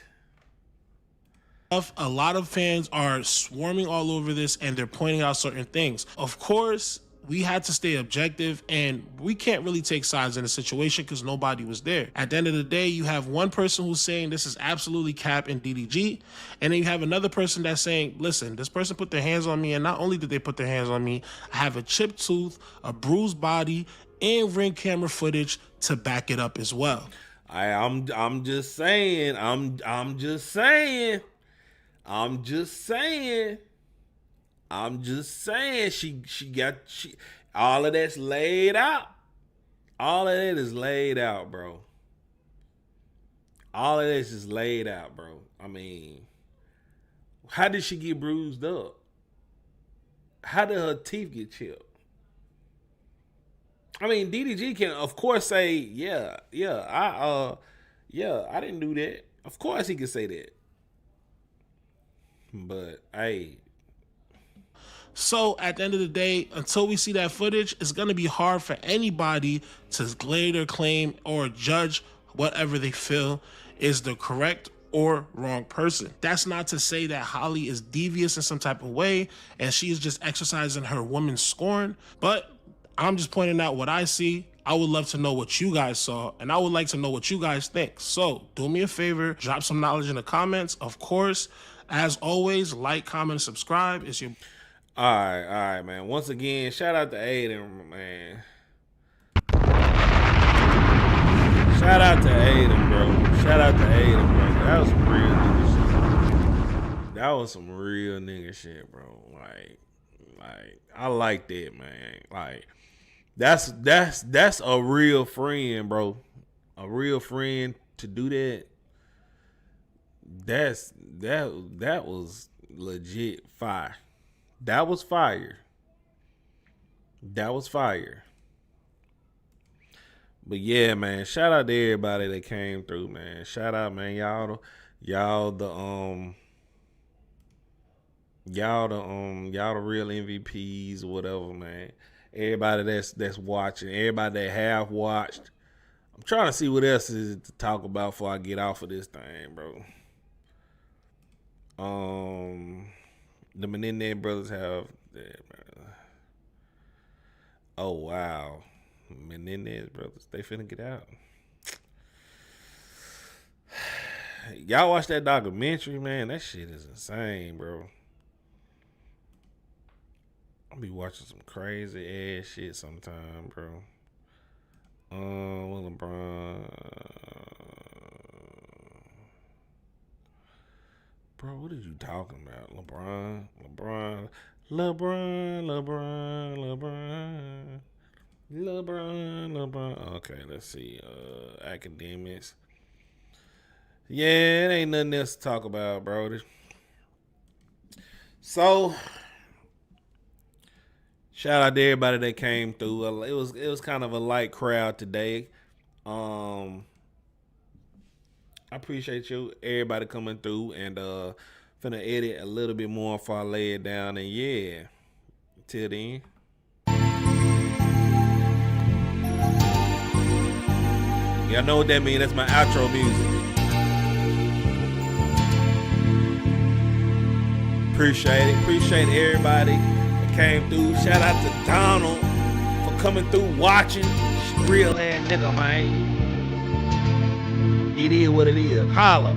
A lot of fans are swarming all over this and they're pointing out certain things. Of course, we had to stay objective and we can't really take sides in the situation because nobody was there. At the end of the day, you have one person who's saying this is absolutely cap in DDG, and then you have another person that's saying, listen, this person put their hands on me, and not only did they put their hands on me, I have a chipped tooth, a bruised body, and ring camera footage to back it up as well. I'm just saying. She all of that's laid out. All of that is laid out, bro. All of this is laid out, bro. I mean, how did she get bruised up? How did her teeth get chipped? I mean, DDG can, of course, say, I didn't do that. Of course he can say that. But, hey. So, at the end of the day, until we see that footage, it's going to be hard for anybody to later claim or judge whatever they feel is the correct or wrong person. That's not to say that Halle is devious in some type of way and she is just exercising her woman's scorn, but I'm just pointing out what I see. I would love to know what you guys saw, and I would like to know what you guys think. So do me a favor, drop some knowledge in the comments. Of course, as always, like, comment, and subscribe. It's your... All right, man. Once again, shout out to Aiden, man. Shout out to Aiden, bro. That was some real nigga shit. That was some real nigga shit, bro. Like, I like that, man. Like, that's a real friend, bro. A real friend to do that, that was legit fire. That was fire. That was fire. But yeah, man, shout out to everybody that came through, man. Shout out, man. Y'all the real MVPs or whatever, man. Everybody that's watching, everybody that have watched. I'm trying to see what else is to talk about before I get off of this thing, bro. The Menendez brothers have. Oh wow, Menendez brothers, they finna get out. Y'all watch that documentary, man? That shit is insane, bro. I'll be watching some crazy ass shit sometime, bro. LeBron. Bro, what are you talking about? LeBron. Okay, let's see. Academics. Yeah, it ain't nothing else to talk about, bro. So, shout out to everybody that came through. It was kind of a light crowd today. I appreciate you, everybody coming through, and finna edit a little bit more before I lay it down. And yeah, till then. Y'all know what that means. That's my outro music. Appreciate it. Appreciate everybody that came through. Shout out to Donald for coming through, watching. Real ass nigga, man. It is what it is. Holla.